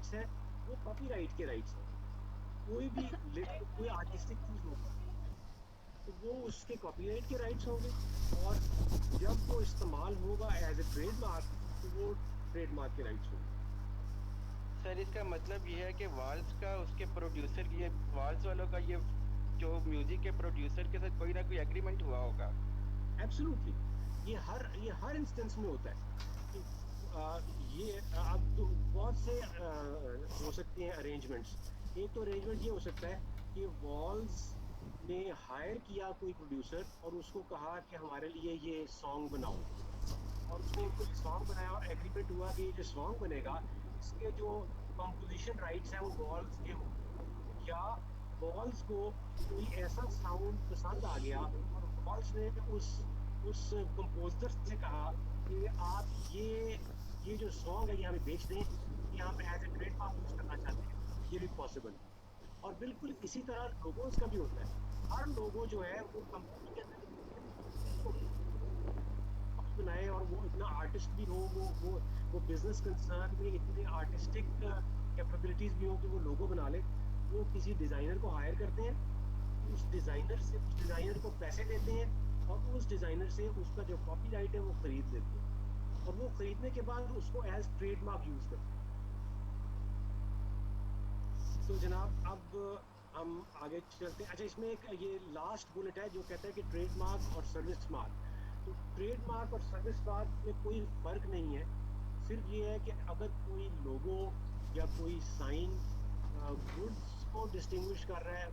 Rights है वो copyright के राइट्स है। कोई आर्टिस्टिक चीज होगी तो वो उसके कॉपीराइट के राइट्स होंगे, और जब वो इस्तेमाल होगा एज ए ट्रेडमार्क तो वो ट्रेडमार्क के राइट्स होंगे। सर इसका मतलब ये है कि वाल्स का उसके प्रोड्यूसर, ये वाल्स वालों का, ये जो म्यूजिक के प्रोड्यूसर के साथ कोई ना कोई एग्रीमेंट हुआ होगा। एब्सोल्युटली, ये हर इंस्टेंस में होता है कि ये अब तो बहुत से हो सकते हैं अरेंजमेंट्स। एक तो अरेंजमेंट ये हो सकता है कि वॉल्स ने हायर किया कोई प्रोड्यूसर और उसको कहा कि हमारे लिए ये सॉन्ग बनाओ, और उसने उनको ये सॉन्ग बनाया और एग्रीमेंट हुआ कि ये जो सॉन्ग बनेगा इसके जो कंपोजिशन राइट्स हैं वो वॉल्स के होंगे। या वॉल्स को कोई ऐसा साउंड पसंद आ गया और वॉल्स ने उस कंपोजर से कहा कि आप ये जो सॉन्ग है ये हमें बेच दें, ये हम एज ए ट्रेडमार्क यूज करना चाहते हैं। ये भी पॉसिबल है। और बिल्कुल इसी तरह लोगोस का भी होता है। हर लोगो जो है वो कंपनी के अंदर कॉपी बनाए, और वो इतना आर्टिस्ट भी हो, वो बिजनेस कंसर्न में इतने आर्टिस्टिक कैपेबिलिटीज भी हो कि वो लोगो बना ले। वो किसी डिजाइनर को हायर करते हैं, उस डिजाइनर को पैसे देते हैं, और उस डिजाइनर से उसका जो कॉपीराइट है वो खरीद लेते हैं, और वो खरीदने के बाद उसको एज ट्रेडमार्क यूज करते हैं। तो जनाब अब हम आगे चलते हैं। अच्छा, इसमें एक ये लास्ट बुलेट है जो कहता है कि ट्रेडमार्क और सर्विस मार्क। तो ट्रेडमार्क और सर्विस मार्क में कोई फर्क नहीं है। सिर्फ ये है कि अगर कोई लोगो या कोई साइन गुड्स को डिस्टिंग्विश कर रहा है,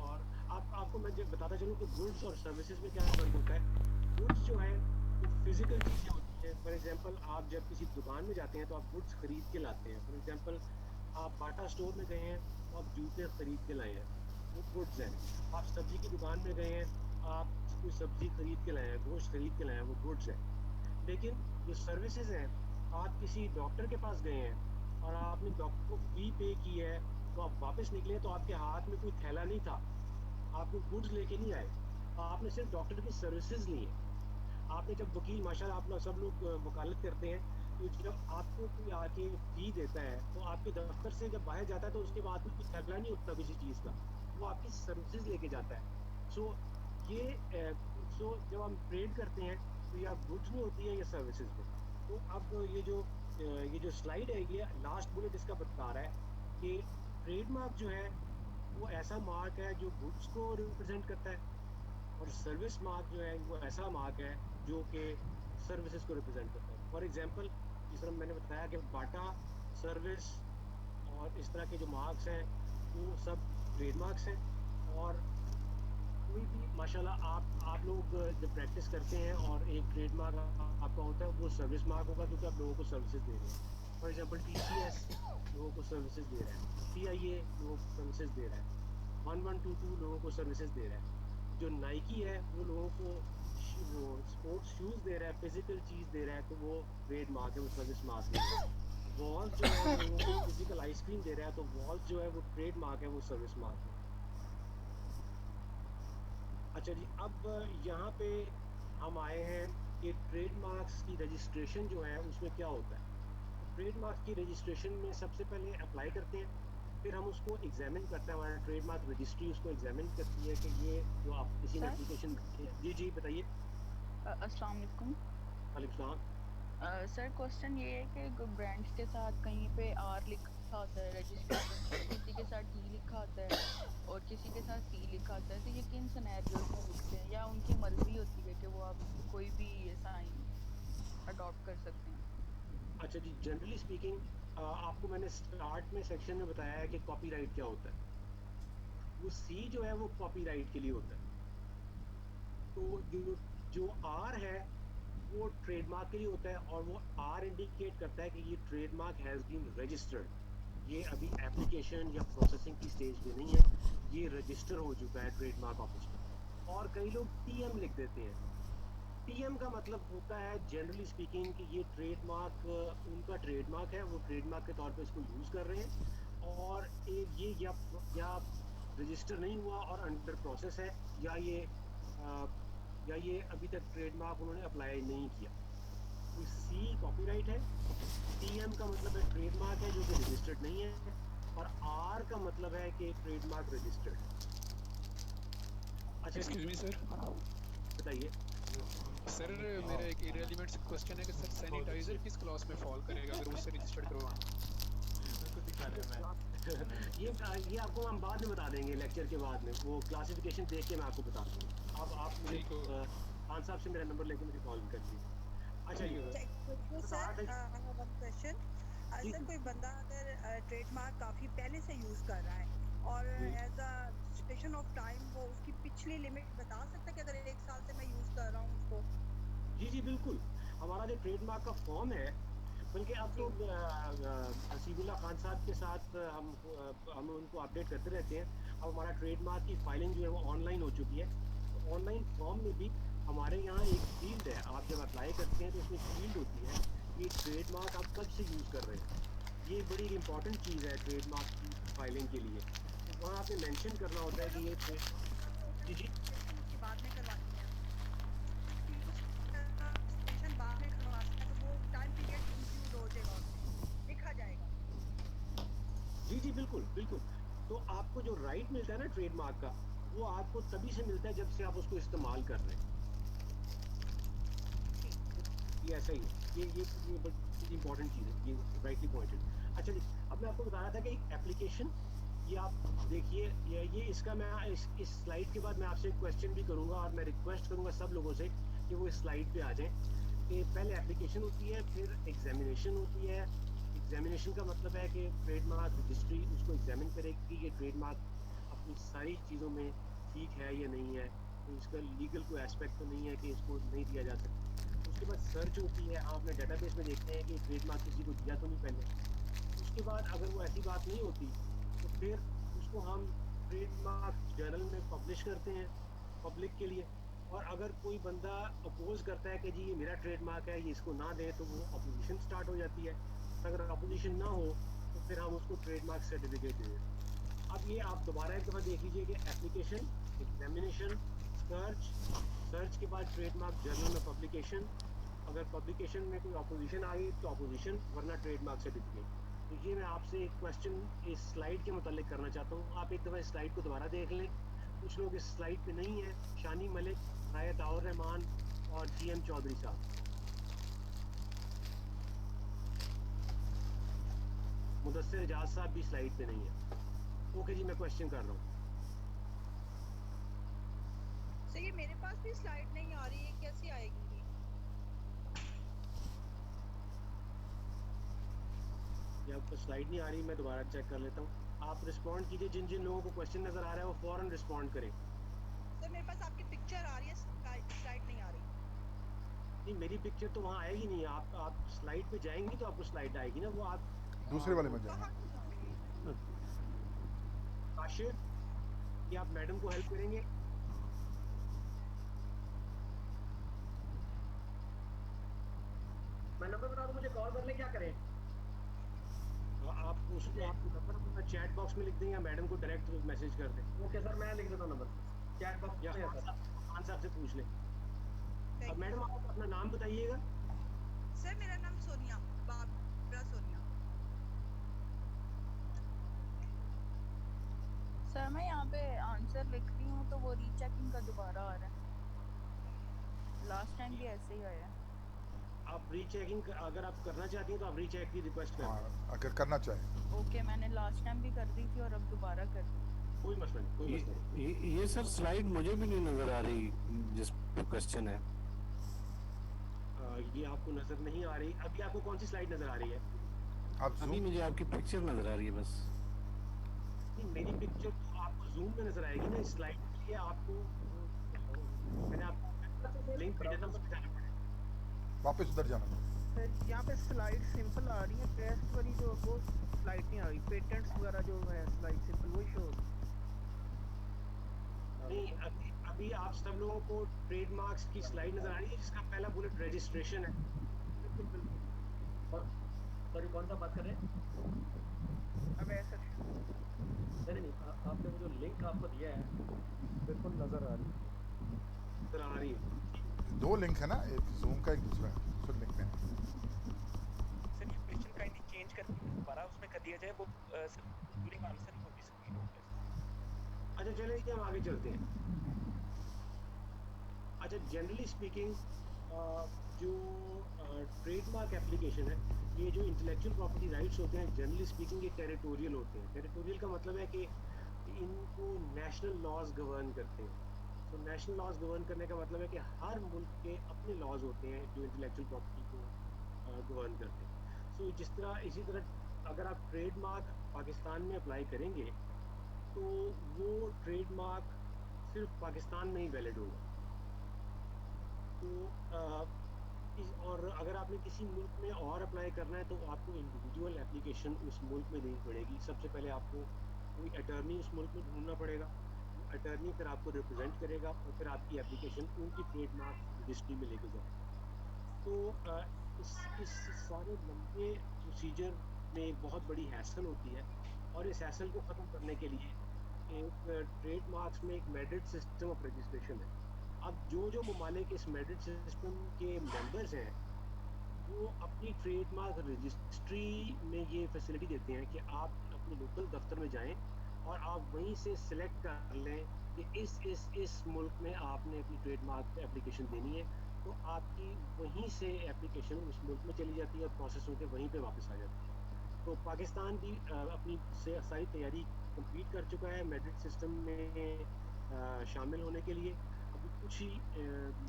और आपको मैं जब बताता चलूं कि गुड्स और सर्विसेज में क्या फर्क होता है। गुड्स जो है वो फिजिकल चीजें होती हैं। फॉर एग्जांपल, आप जब किसी दुकान में जाते हैं तो आप गुड्स खरीद के लाते हैं। फॉर एग्जांपल, आप बाटा स्टोर में गए हैं तो आप जूते खरीद के लाए हैं, वो गुड्स हैं। आप सब्जी की दुकान में गए हैं, आप कोई सब्जी खरीद के लाए हैं, गोश्त खरीद के लाए हैं, वो गुड्स है। लेकिन जो सर्विसेज हैं, आप किसी डॉक्टर के पास गए हैं और आपने डॉक्टर को फी पे की है, तो आप वापस निकले तो आपके हाथ में कोई थैला नहीं था, आप कोई गुड्स लेके नहीं आए, आपने सिर्फ डॉक्टर की सर्विसेज ली है। आपने जब वकील, माशाल्लाह आप लोग सब लोग वकालत करते हैं, तो जब आपको कोई आके फी देता है तो आपके दफ्तर से जब बाहर जाता है तो उसके बाद में कोई थैला नहीं होता किसी चीज का, वो आपकी सर्विसेज लेके जाता है। सो ये जब हम ट्रेड करते हैं तो या गुड्स में होती है या सर्विसेज में। तो अब ये जो स्लाइड है, ये लास्ट बुलेट इसका बता रहा है कि ट्रेडमार्क जो है वो ऐसा मार्क है जो गुड्स को रिप्रेजेंट करता है, और सर्विस मार्क जो है वो ऐसा मार्क है जो कि सर्विसेज को रिप्रेजेंट करता है। फॉर एग्जांपल, जिस तरह मैंने बताया कि बाटा, सर्विस और इस तरह के जो मार्क्स हैं वो सब ट्रेडमार्क्स हैं। और कोई भी माशाल्लाह आप लोग जब प्रैक्टिस करते हैं और एक ट्रेडमार्क आपका होता है, वो सर्विस मार्क होगा क्योंकि आप लोगों को सर्विसेज दे रहे हैं। फॉर एग्जांपल, टीसीएस लोगों को सर्विसेज दे रहा है, सीआईए लोगों को सर्विसेज दे रहा है, 1122 लोगों को सर्विसेज दे रहा है। जो नाइकी है वो लोगों को वो स्पोर्ट्स शूज दे रहा है, फिजिकल चीज दे रहा है, तो वो ट्रेड मार्क है, वो सर्विस मार्क नहीं है। वॉल्स जो है लोगों को फिजिकल आइसक्रीम दे रहा है, तो वॉल्स जो है वो ट्रेड मार्क है, वो सर्विस मार्क नहीं है। अच्छा जी, अब यहाँ पे हम आए हैं कि ट्रेडमार्क्स की रजिस्ट्रेशन जो है उसमें क्या होता है। तो ट्रेडमार्क्स की रजिस्ट्रेशन में सबसे पहले अप्लाई करते हैं, फिर हम उसको एग्जामिन करते हैं, हमारा ट्रेडमार्क रजिस्ट्री उसको एग्जामिन करती है कि ये जो आप किसी ने सर, एप्लीकेशन भरी है। जी जी बताइए। अस्सलाम वालेकुम। वालेकुम सलाम। सर, क्वेश्चन ये है कि ब्रांड्स के साथ कहीं पे आर लिखा होता है रजिस्ट्रेशन पे, किसी के साथ टी लिखा होता है और किसी के साथ सी लिखा होता है। तो ये किन सिनेरियोज में लिखते हैं, या उनकी मर्जी होती है कि वो आप कोई भी ये साइन अडॉप्ट कर सकते हैं? अच्छा जी, जनरली स्पीकिंग, आपको मैंने स्टार्ट में सेक्शन में बताया है कि कॉपीराइट क्या होता है। वो सी जो है वो कॉपीराइट के लिए होता है। तो जो जो आर है वो ट्रेडमार्क के लिए होता है, और वो आर इंडिकेट करता है कि ये ट्रेडमार्क हैज बीन रजिस्टर्ड। ये अभी एप्लीकेशन या प्रोसेसिंग की स्टेज पे नहीं है, ये रजिस्टर हो चुका है ट्रेडमार्क ऑफिस में। और कई लोग टीएम लिख देते हैं। टीएम का मतलब होता है जनरली स्पीकिंग कि ये ट्रेडमार्क उनका ट्रेडमार्क है, वो ट्रेडमार्क के तौर पे इसको यूज कर रहे हैं। और ये या रजिस्टर नहीं हुआ और अंडर प्रोसेस है, या अ, ये अभी तक ट्रेडमार्क उन्होंने अप्लाई नहीं किया। तो सी कॉपीराइट है, टीएम का मतलब है ट्रेडमार्क है जो कि ट्रेडमार्क नहीं है, और आर का मतलब है कि ट्रेडमार्क रजिस्टर्ड है। अच्छा जी, एक्सक्यूज मी सर। बताइए। सर मेरा एक इरेलीवेंट क्वेश्चन है कि सर सैनिटाइजर किस क्लास में फॉल करेगा अगर उससे रजिस्टर्ड करवाना? ये आपको हम बाद में बता देंगे, लेक्चर के बाद में वो क्लासिफिकेशन देख के मैं आपको बता दूंगा। अब आप मुझे ठीक हो। खान साहब से मेरा नंबर लेके मुझे कॉल कर लीजिए। अच्छा जी, sir I have one question. जी सर कोई बंदा अगर ट्रेडमार्क काफी पहले से यूज कर रहा है और जी as a registration of time वो उसकी पिछली लिमिट बता सकता है कि अगर 1 साल से मैं यूज कर रहा हूँ उसको? जी जी बिल्कुल। हमारा जो ट्रेडमार्क का फॉर्म है, बल्कि अब तो जी हसीबुल्ला खान साहब के साथ हम उनको अपडेट करते रहते हैं। अब हमारा ट्रेडमार्क की फाइलिंग जो है वो ऑनलाइन हो चुकी है। तो ऑनलाइन फॉर्म में भी हमारे यहाँ एक फील्ड है, आप जब अप्लाई करते हैं तो उसमें फील्ड होती है कि ट्रेडमार्क आप कब से यूज़ कर रहे हैं। ये बड़ी इंपॉर्टेंट चीज़ है ट्रेडमार्क की फाइलिंग के लिए। तो वहाँ आपने मेंशन करना होता है कि ये जी जी उसकी बाद में करवानी है, रजिस्ट्रेशन बाद में करवाना है तो वो टाइम पीरियड इंक्लूड हो जाएगा, उसमें लिखा जाएगा। जी जी बिल्कुल बिल्कुल। तो आपको जो राइट मिलता है ना ट्रेडमार्क का, वो आपको तभी से मिलता है जब से आप उसको इस्तेमाल कर रहे हैं। ये ऐसा ही है। ये बड़ी इंपॉर्टेंट चीज़ है, ये राइटली पॉइंटेड। अच्छा जी, अब मैं आपको बता रहा था कि एप्लीकेशन, ये आप देखिए, ये इसका मैं इस स्लाइड के बाद मैं आपसे एक क्वेश्चन भी करूंगा, और मैं रिक्वेस्ट करूंगा सब लोगों से कि वो इस स्लाइड पे आ जाएं। कि पहले एप्लीकेशन होती है, फिर एग्जामिनेशन होती है। एग्जामिनेशन का मतलब है कि ट्रेडमार्क रजिस्ट्री उसको एग्जामिन करेगी कि ये ट्रेडमार्क अपनी सारी चीज़ों में ठीक है या नहीं है, तो इसका लीगल कोई एस्पेक्ट तो नहीं है कि इसको नहीं दिया जा सकता। उसके बाद सर्च होती है, आप अपने डेटाबेस में देखते हैं कि ट्रेडमार्क किसी को दिया तो नहीं पहले। उसके बाद अगर वो ऐसी बात नहीं होती तो फिर उसको हम ट्रेडमार्क जर्नल में पब्लिश करते हैं पब्लिक के लिए। और अगर कोई बंदा अपोज करता है कि जी ये मेरा ट्रेडमार्क है, ये इसको ना दें, तो वो अपोजिशन स्टार्ट हो जाती है। अगर अपोजिशन ना हो तो फिर हम उसको ट्रेडमार्क सर्टिफिकेट दे देते हैं। अब ये आप दोबारा एक दफ़ा देख लीजिए कि एप्लीकेशन, एग्जामिनेशन, सर्च के बाद ट्रेडमार्क जर्नल में पब्लिकेशन। अगर पब्लिकेशन में कोई अपोजिशन आ गई तो अपोजिशन, वरना ट्रेडमार्क सर्टिफिकेट। तो ये मैं आपसे एक क्वेश्चन इस स्लाइड के मुतालिक करना चाहता हूँ। आप एक दफ़ा इस स्लाइड को दोबारा देख लें। कुछ लोग इस स्लाइड पे नहीं है, शानी मलिक, रायत और रहमान और GM चौधरी साहब। मुदस्सिर एजाज साहब भी स्लाइड पे नहीं है। ओके जी, मैं क्वेश्चन कर रहा हूँ। सर ये मेरे पास भी स्लाइड नहीं आ रही है, कैसे आएगी? ये आपको स्लाइड नहीं आ रही, मैं दोबारा चेक कर लेता हूँ। आप रिस्पॉन्ड कीजिए, जिन जिन लोगों को क्वेश्चन नजर आ रहा है वो फौरन रिस्पॉन्ड करें। सर मेरे पास आपकी पिक्चर आ रही है, स्लाइड नहीं आ रही। नहीं, मेरी पिक्चर तो वहाँ आएगी नहीं। आप स्लाइड पे जाएंगी तो आपको स्लाइड आएगी ना, वो आप दूसरे वाले में जाना। कहाँ? काशिफ, ये आप मैडम को हेल्प करेंगे? मैं नंबर बता दूं, मुझे कॉल कर ले, क्या करें? आप उसको आप नंबर अपना चैट बॉक्स में लिख दें या मैडम को डायरेक्ट मैसेज कर दें। ओके सर, मैं लिख देता हूँ नंबर चैट बॉक्स में। खान साहब से पूछ लें। अब मैडम आप अपना नाम बताइएगा। सर मेरा नाम सोनिया, बाबरा सोनिया। सर मैं यहाँ पे आंसर लिख रही हूँ तो वो रीचेकिंग का दोबारा आ रहा है। लास्ट टाइम भी ऐसे ही आया है। आप रीचेकिंग अगर आप करना चाहती हैं तो आप रीचेक की रिक्वेस्ट कर दें। हाँ, अगर करना चाहें। ओके, मैंने लास्ट टाइम भी कर दी थी और अब दोबारा कर दी। कोई मसला नहीं, कोई मसला नहीं। ये सर स्लाइड मुझे भी नहीं नजर आ रही जिस पे क्वेश्चन है। ये आपको नजर नहीं आ रही? अभी आपको कौन सी स्लाइड नजर आ रही है? आप अभी जूम मुझे आपकी पिक्चर नजर आ रही है बस। नहीं, मेरी पिक्चर तो आपको जूम में नजर आएगी ना। इस स्लाइड के लिए आपको मैंने आपको लिंक भेजा था, उस पर जाना पड़ेगा। वापस उधर जाना। सर यहाँ पे स्लाइड सिंपल आ रही है, टेस्ट वाली जो वो स्लाइड नहीं आ रही। पेटेंट्स वगैरह जो है स्लाइड सिंपल वही शो होती है। नहीं, अभी आप सब लोगों को ट्रेडमार्क्स की स्लाइड नजर आ रही है जिसका पहला बुलेट रजिस्ट्रेशन है। बिल्कुल बिल्कुल। और सॉरी, कौन सा बात कर रहे हैं? अब ऐसा नहीं, आपने वो जो लिंक आपको दिया है बिल्कुल नजर आ रही है। दो लिंक है ना, एक जूम का एक दूसरा है। दूसरे लिंक में सर ये क्वेश्चन काइंडली चेंज करके दोबारा उसमें कर दिया जाए वो during answering of this query. अच्छा चलिए हम आगे चलते हैं। अच्छा जनरली स्पीकिंग जो ट्रेडमार्क एप्लीकेशन है, ये जो इंटेलेक्चुअल प्रॉपर्टी राइट्स होते हैं जनरली स्पीकिंग ये टेरिटोरियल होते हैं। टेरिटोरियल का मतलब है कि इनको नेशनल लॉज गवर्न करते हैं। तो नेशनल लॉज गवर्न करने का मतलब है कि हर मुल्क के अपने लॉज होते हैं जो इंटेलेक्चुअल प्रॉपर्टी को गवर्न करते हैं। सो जिस तरह इसी तरह अगर आप ट्रेडमार्क पाकिस्तान में अप्लाई करेंगे तो वो ट्रेडमार्क सिर्फ पाकिस्तान में ही वैलिड होगा। तो और अगर आपने किसी मुल्क में और अप्लाई करना है तो आपको इंडिविजुअल एप्लीकेशन उस मुल्क में देनी पड़ेगी। सबसे पहले आपको कोई अटर्नी उस मुल्क में ढूंढना पड़ेगा, अटर्नी फिर आपको रिप्रेजेंट करेगा और फिर आपकी एप्लीकेशन उनकी ट्रेडमार्क रजिस्ट्री में लेके जाएगा। तो इस सारे लंबे प्रोसीजर में एक बहुत बड़ी हैसल होती है और इस हैसल को ख़त्म करने के लिए एक ट्रेडमार्क्स में एक मेरिट सिस्टम ऑफ रजिस्ट्रेशन है। अब जो ममालिक इस मेरिट सिस्टम के मेंबर्स हैं वो अपनी ट्रेडमार्क रजिस्ट्री में ये फैसिलिटी देते हैं कि आप अपने लोकल दफ्तर में जाएं और आप वहीं से सिलेक्ट कर लें कि इस मुल्क में आपने अपनी ट्रेडमार्क एप्लीकेशन देनी है। तो आपकी वहीं से एप्लीकेशन उस मुल्क में चली जाती है और प्रोसेस होकर वहीं पे वापस आ जाती है। तो पाकिस्तान भी अपनी से सारी तैयारी कंप्लीट कर चुका है मेरिट सिस्टम में शामिल होने के लिए। अभी कुछ ही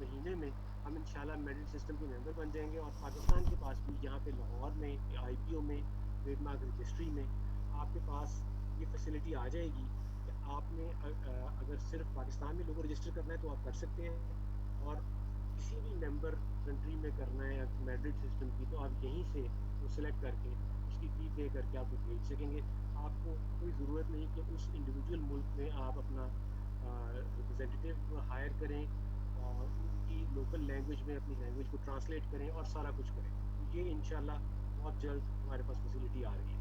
महीने में हम इंशाल्लाह मेरिट सिस्टम के मेंबर बन जाएंगे और पाकिस्तान के पास भी यहाँ पे लाहौर में आईपीओ में ट्रेडमार्क रजिस्ट्री में आपके पास ये फैसिलिटी आ जाएगी कि आपने अगर सिर्फ पाकिस्तान में लोगों रजिस्टर करना है तो आप कर सकते हैं और किसी भी मेंबर कंट्री में करना है मेरिट सिस्टम की तो आप यहीं से वो सिलेक्ट करके उसकी फ़ी पे करके आप भेज सकेंगे। आपको कोई ज़रूरत नहीं कि उस इंडिविजुअल मुल्क में आप अपना रिप्रेजेंटेटिव हायर करें और उनकी लोकल लैंग्वेज में अपनी लैंग्वेज को ट्रांसलेट करें और सारा कुछ करें। तो ये इंशाल्लाह बहुत जल्द हमारे पास फैसिलिटी आ रही है।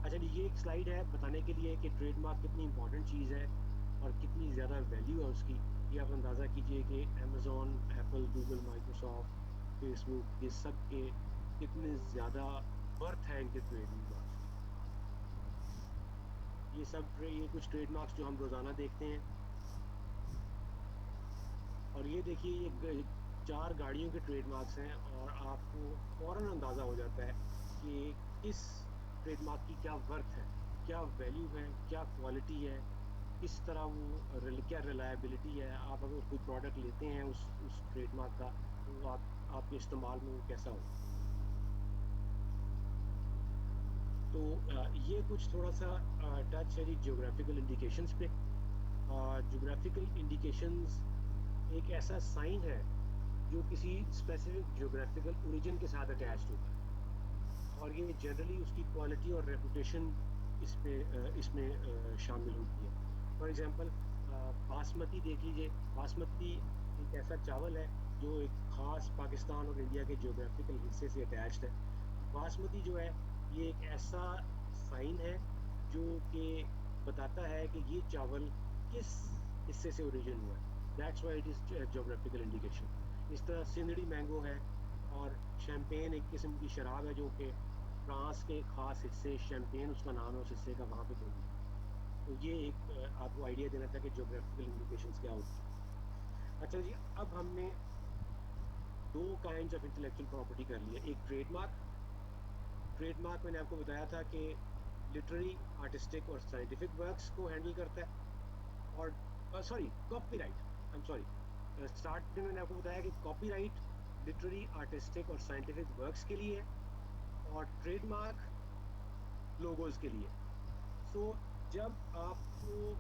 अच्छा जी, ये एक स्लाइड है बताने के लिए कि ट्रेडमार्क कितनी इंपॉर्टेंट चीज़ है और कितनी ज़्यादा वैल्यू है उसकी। ये आप अंदाज़ा कीजिए कि Amazon, Apple, Google, Microsoft, Facebook ये सब के कितने ज़्यादा वर्थ है इनके ट्रेडमार्क्स की। ये कुछ ट्रेडमार्क्स जो हम रोज़ाना देखते हैं और ये देखिए ये 4 गाड़ियों के ट्रेडमार्क्स हैं और आपको फ़ौरन अंदाज़ा हो जाता है कि इस ट्रेडमार्क की क्या वर्थ है, क्या वैल्यू है, क्या क्वालिटी है, किस तरह वो क्या रिलायबिलिटी है। आप अगर कोई प्रोडक्ट लेते हैं उस ट्रेडमार्क का तो आपके इस्तेमाल में वो कैसा हो। तो ये कुछ थोड़ा सा टच है जी ज्योग्राफिकल इंडिकेशंस पे। ज्योग्राफिकल इंडिकेशंस एक ऐसा साइन है जो किसी स्पेसिफिक ज्योग्राफिकल ओरिजिन के साथ अटैच्ड होता है और ये जनरली उसकी क्वालिटी और रेपुटेशन इसमें शामिल होती है। फॉर एग्जांपल बासमती देख लीजिए। बासमती एक ऐसा चावल है जो एक ख़ास पाकिस्तान और इंडिया के ज्योग्राफिकल हिस्से से अटैच्ड है। बासमती जो है ये एक ऐसा साइन है जो कि बताता है कि ये चावल किस हिस्से से ओरिजिन हुआ है। That's why it is geographical indication. इस तरह सिंदड़ी मैंगो है और शैम्पेन एक किस्म की शराब है जो कि फ्रांस के ख़ास हिस्से शैम्पेन उसका नाम है उस हिस्से का, वहाँ पे बनी है। तो ये एक आपको आइडिया देना था कि ज्योग्राफिकल इंडिकेशंस क्या होती हैं। अच्छा जी, अब हमने 2 काइंड्स ऑफ इंटेलेक्चुअल प्रॉपर्टी कर लिया। एक ट्रेडमार्क मैंने आपको बताया था कि लिटरेरी, आर्टिस्टिक और साइंटिफिक वर्क्स को हैंडल करता है और copyright, I am sorry, start में मैंने आपको बताया कि कॉपीराइट लिटरेरी, आर्टिस्टिक और साइंटिफिक वर्क्स के लिए और ट्रेडमार्क लोगोज के लिए। सो जब आपको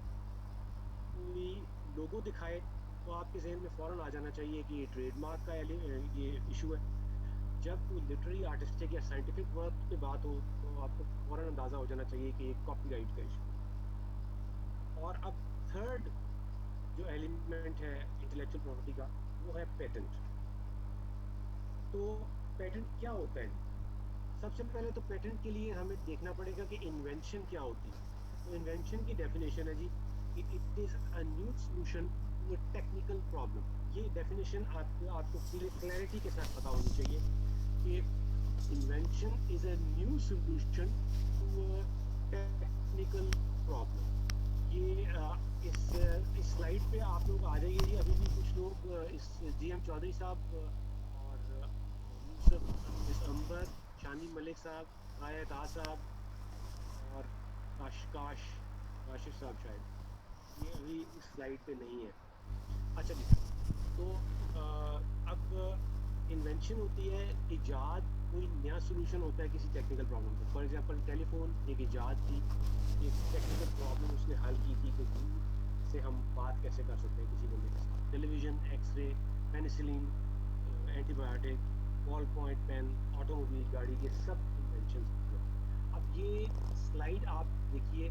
कोई लोगो दिखाए तो आपके जहन में फ़ौरन आ जाना चाहिए कि ये ट्रेडमार्क का ये इशू है। जब कोई लिटरेरी, आर्टिस्टिक या साइंटिफिक वर्क पे बात हो तो आपको फ़ौरन अंदाज़ा हो जाना चाहिए कि ये कॉपीराइट का इशू है। और अब थर्ड जो एलिमेंट है इंटेलेक्चुअल प्रॉपर्टी का वो है पेटेंट। तो पेटेंट क्या होता है? सबसे पहले तो पेटेंट के लिए हमें देखना पड़ेगा कि इन्वेंशन क्या होती है। तो इन्वेंशन की डेफिनेशन है जी कि it is a new solution to a technical problem. ये डेफिनेशन आपको क्लैरिटी के साथ पता होनी चाहिए कि invention is a new solution to a technical problem. ये इस स्लाइड पे आप लोग आ जाइए जी। अभी भी कुछ लोग इस जीएम चौधरी साहब और यूसुफ मिस अंबर, शानी मलिक साहब, आयत आ साहब और काशिफ साहब शायद, ये अभी इस स्लाइड पे नहीं है। अच्छा जी, तो अब इन्वेंशन होती है इजाद, कोई नया सोल्यूशन होता है किसी टेक्निकल प्रॉब्लम का। फॉर एग्जांपल टेलीफोन एक इजाद थी, एक टेक्निकल प्रॉब्लम उसने हल की थी कि दूर से हम बात कैसे कर सकते हैं किसी बंदे के साथ। Television, x ray, penicillin, antibiotic, ball point pen, automobile गाड़ी, ये सब इन्वेंशन हैं। अब ये स्लाइड आप देखिए,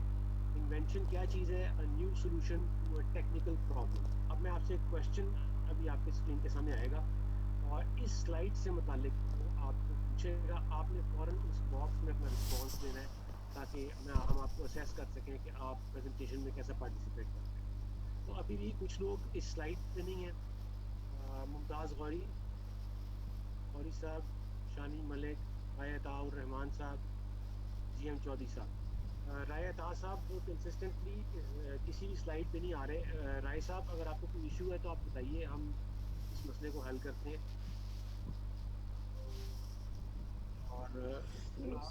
इन्वेंशन क्या चीज़ है? A new solution to a technical problem. अब मैं आपसे एक क्वेश्चन अभी आपके स्क्रीन के सामने आएगा और इस स्लाइड से मुतालिक वो आपको पूछेगा, आपने फ़ौरन उस बॉक्स में अपना रिस्पॉन्स देना है ताकि हम आपको असेस कर सकें कि आप प्रेजेंटेशन में कैसा पार्टिसिपेट करते हैं। तो अभी भी कुछ लोग इस स्लाइड पे नहीं हैं। मुमताज़ गौरी साहब, शानी मलिक, रायत रहमान साहब, जीएम चौधरी साहब। रायत साहब वो कंसिस्टेंटली किसी भी स्लाइड पे नहीं आ रहे। राय साहब, अगर आपको कोई इशू है तो आप बताइए, हम इस मसले को हल करते हैं। और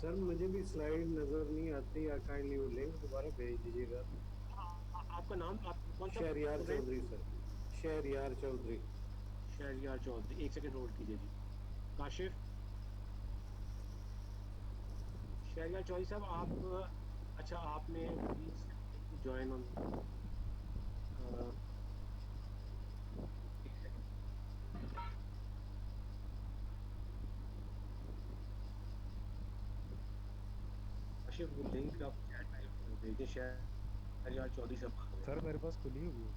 सर मुझे भी स्लाइड नजर नहीं आती, काइंडली वो लिंक दोबारा भेज दीजिएगा। आपका नाम, आप कौन सा? शहरयार चौधरी सर, शहरयार चौधरी। शहरयार चौधरी, एक सेकंड होल्ड कीजिए जी। काशिफ, शहरयार चौधरी साहब, आप अच्छा आपने प्लीज ज्वाइन ऑन। काशिफ, वो लिंक आप चैट में भेजें। शहरयार चौधरी साहब सर मेरे पास खुली हुई है।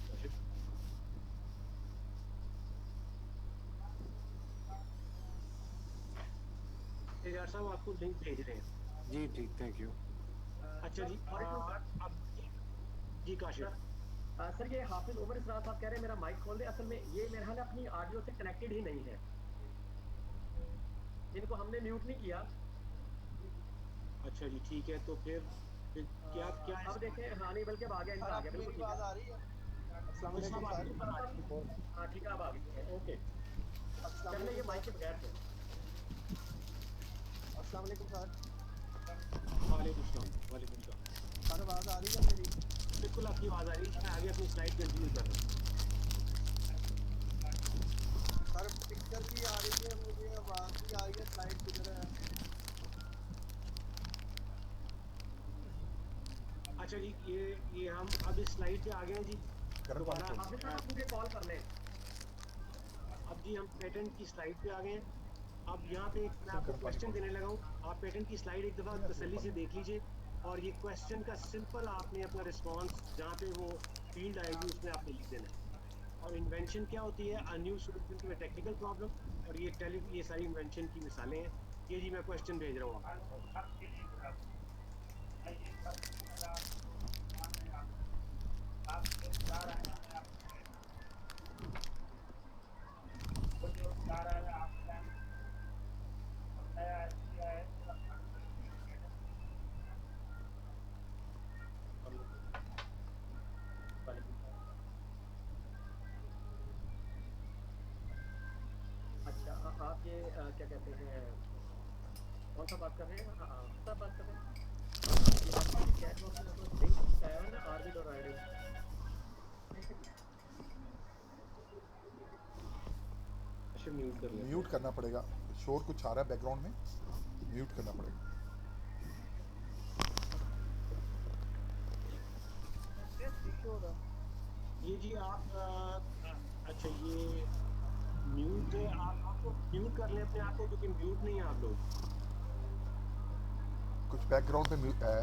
काशिफ, शहरयार साहब आपको लिंक भेज रहे हैं। जी ठीक, थैंक यू। अच्छा जी, अब जी काशिफ सर, ये हाफिज उमर इसरार साहब कह रहे हैं मेरा माइक खोल दे। असल में ये मेरा ख्याल है अपनी ऑडियो से कनेक्टेड ही नहीं है, इनको हमने म्यूट नहीं किया। अच्छा जी, ठीक है। तो फिर क्या अब देखें, हाँ नहीं बल्कि अब आ गया, इनका आ गया, बिल्कुल ठीक है। आ रही है? अस्सलाम वालेकुम सर। हाँ ठीक है, अब आ गई है, ओके। चलिए ये माइक के बगैर थे। अस्सलाम वालेकुम सर। वालेकुम सलाम। वालेकुम सलाम। सर आवाज़ आ रही है मेरी? बिल्कुल आपकी आवाज़ आ रही है। मैं आगे अपनी स्लाइड कंटिन्यू कर रहा हूँ। सर पिक्चर भी आ रही है, मुझे आवाज़ भी आ रही है, स्लाइड किधर है? अच्छा जी, ये हम अब इस स्लाइड पे आ गए हैं जी। दोबारा हाफिज साहब मुझे कॉल कर लें। अब जी हम पेटेंट की स्लाइड पे आ गए हैं। अब यहाँ पे मैं आपको क्वेश्चन देने लगा हूँ। आप पेटेंट की स्लाइड एक दफ़ा तसल्ली से देख लीजिए और ये क्वेश्चन का सिंपल आपने अपना रिस्पांस जहाँ पे वो फील्ड आएगी उसमें आपने लिख देना है। और इन्वेंशन क्या होती है? A new solution to a technical problem. और ये सारी इन्वेंशन की मिसालें हैं। ये जी मैं क्वेश्चन भेज रहा हूँ आपको। अच्छा, आप ये क्या कहते हैं, कौन सा बात कर रहे हैं? सब बात कर रहे हैं। चैट बॉक्स में तो लिंक आया है ना, आरबी और आईडी। अच्छा, म्यूट कर लें। म्यूट करना पड़ेगा, शोर कुछ आ रहा है बैकग्राउंड में, म्यूट करना पड़ेगा। ये जी आप अच्छा ये म्यूट है, आपको म्यूट कर लें अपने आप को, क्योंकि म्यूट नहीं है आप लोग। कुछ बैकग्राउंड पे म्यूट है,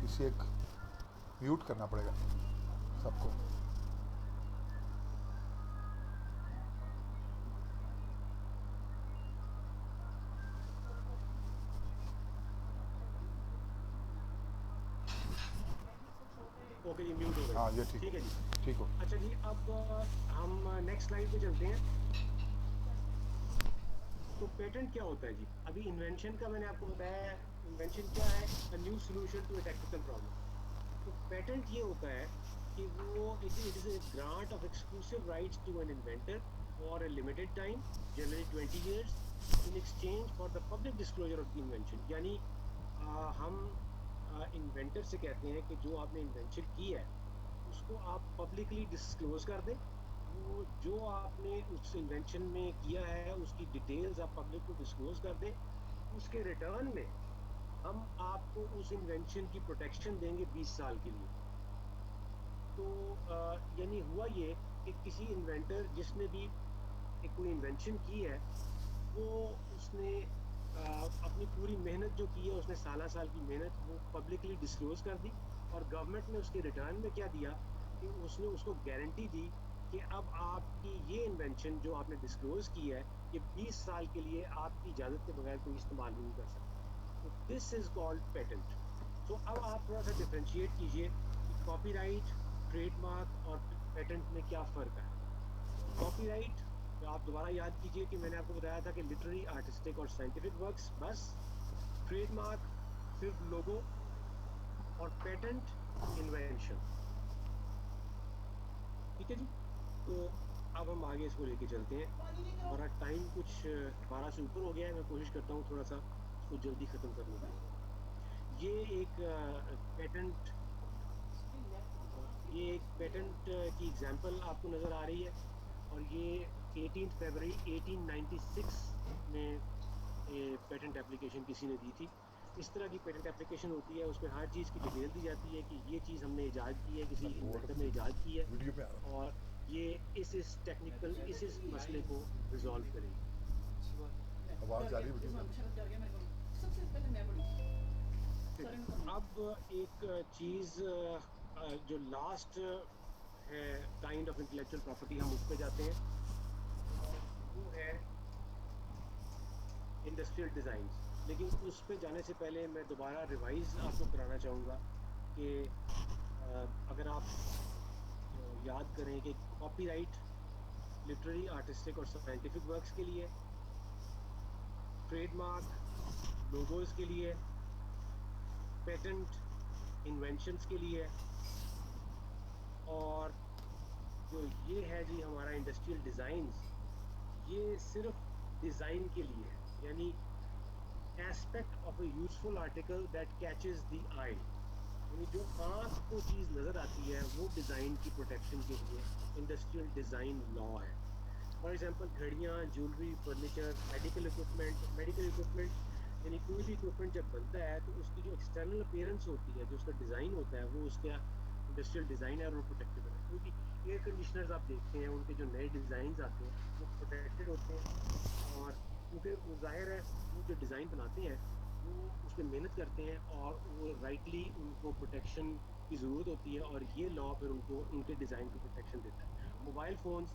इसे एक म्यूट करना पड़ेगा सबको। ओके जी, म्यूट हो गए। हाँ ये ठीक है जी, ठीक हो। अच्छा जी, अब हम नेक्स्ट स्लाइड पे चलते हैं। तो पेटेंट क्या होता है जी? अभी इन्वेंशन का मैंने आपको बताया, इन्वेंशन क्या है? A new solution to a technical problem. तो पेटेंट ये होता है कि वो it is a grant of exclusive rights to an inventor for a limited time, generally 20 years, in exchange for the public disclosure of the invention. यानी हम inventor से कहते हैं कि जो आपने इन्वेंशन की है उसको आप पब्लिकली डिस्क्लोज कर दें। वो जो आपने उस इन्वेंशन में किया है उसकी डिटेल्स आप पब्लिक को डिस्क्लोज कर दें। उसके रिटर्न में हम आपको उस इन्वेंशन की प्रोटेक्शन देंगे 20 साल के लिए। तो यानी हुआ ये कि किसी इन्वेंटर जिसने भी एक कोई इन्वेंशन की है वो उसने अपनी पूरी मेहनत जो की है, उसने साल की मेहनत वो पब्लिकली डिस्क्लोज कर दी, और गवर्नमेंट ने उसके रिटर्न में क्या दिया कि उसने उसको गारंटी दी कि अब आपकी ये इन्वेंशन जो आपने डिस्क्लोज की है ये 20 साल के लिए आपकी इजाज़त के बगैर कोई इस्तेमाल नहीं कर सकता। तो दिस इज़ कॉल्ड पेटेंट। तो अब आप थोड़ा सा डिफ्रेंशिएट कीजिए कि कॉपीराइट, ट्रेडमार्क और पेटेंट में क्या फ़र्क है। कॉपीराइट तो आप दोबारा याद कीजिए कि मैंने आपको बताया था कि लिटरेरी, आर्टिस्टिक और साइंटिफिक वर्क्स बस। ट्रेडमार्क सिर्फ लोगो, और पेटेंट इन्वेंशन। ठीक है जी। तो अब हम आगे इसको लेके चलते हैं। हमारा टाइम कुछ 12 से ऊपर हो गया है, मैं कोशिश करता हूँ थोड़ा सा इसको जल्दी ख़त्म करने की। ये एक पेटेंट की एग्जांपल आपको नज़र आ रही है, और ये 18 फरवरी 1896 में पेटेंट एप्लीकेशन किसी ने दी थी। इस तरह की पेटेंट एप्लीकेशन होती है, उसमें हर चीज़ की डिटेल दी जाती है कि ये चीज़ हमने ईजाद की है, किसी इन्वेंटर ने ईजाद की है, वीडियो पे आ रहा और ये इस मसले को रिजॉल्व करेगी। आवाज आ रही है वीडियो में। अब एक चीज़ जो लास्ट है काइंड ऑफ इंटेलेक्चुअल प्रॉपर्टी, हम उस पे जाते हैं, वो है इंडस्ट्रियल डिज़ाइंस। लेकिन उस पे जाने से पहले मैं दोबारा रिवाइज आपको कराना चाहूँगा कि अगर आप याद करें कि कॉपीराइट लिटरेरी, आर्टिस्टिक और साइंटिफिक वर्क्स के लिए, ट्रेडमार्क लोगोज़ के लिए, पेटेंट इन्वेंशंस के लिए, और जो ये है जी हमारा इंडस्ट्रियल डिज़ाइंस, ये सिर्फ डिज़ाइन के लिए है। यानी aspect of a useful article that catches the eye, यानी जो आँख को चीज़ नज़र आती है वो डिज़ाइन की प्रोटेक्शन के लिए इंडस्ट्रियल डिज़ाइन लॉ है। फॉर एग्जांपल घड़ियाँ, ज्वेलरी, फर्नीचर, मेडिकल इक्विपमेंट, यानी कोई भी इक्विपमेंट जब बनता है तो उसकी जो एक्सटर्नल अपीयरेंस होती है, जो उसका डिज़ाइन होता है, वो उसका इंडस्ट्रियल डिज़ाइन है और वो प्रोटेक्टेबल है। क्योंकि एयर कंडीशनर्स आप देखते हैं, उनके जो नए डिज़ाइन आते हैं वो प्रोटेक्टेड होते हैं, और क्योंकि वो ज़ाहिर है वो जो डिज़ाइन बनाते हैं वो उस पर मेहनत करते हैं, और वो राइटली उनको प्रोटेक्शन की ज़रूरत होती है, और ये लॉ फिर उनको उनके डिज़ाइन को प्रोटेक्शन देता है। मोबाइल फ़ोन्स,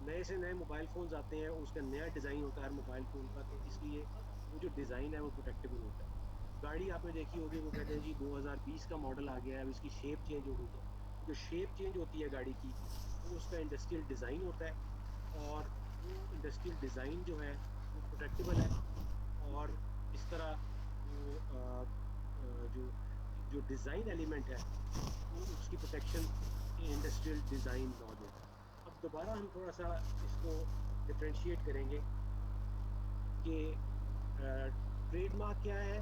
नए से नए मोबाइल फ़ोन्स आते हैं, उसका नया डिज़ाइन होता है मोबाइल फ़ोन का, तो इसलिए वो जो डिज़ाइन है वो प्रोटेक्टेबल होता है। गाड़ी आपने देखी होगी, वो कहते हैं जी 2020 का मॉडल आ गया है, अब इसकी शेप चेंज हो गई है। जो शेप चेंज होती है गाड़ी की, वो उसका इंडस्ट्रियल डिज़ाइन होता है, और वो इंडस्ट्रियल डिज़ाइन जो है वो प्रोटेक्टेबल है, और इस तरह वो जो जो डिज़ाइन एलिमेंट है वो उसकी प्रोटेक्शन इंडस्ट्रियल डिज़ाइन लॉ देता है। अब दोबारा हम थोड़ा सा इसको डिफ्रेंशिएट करेंगे कि ट्रेडमार्क क्या है,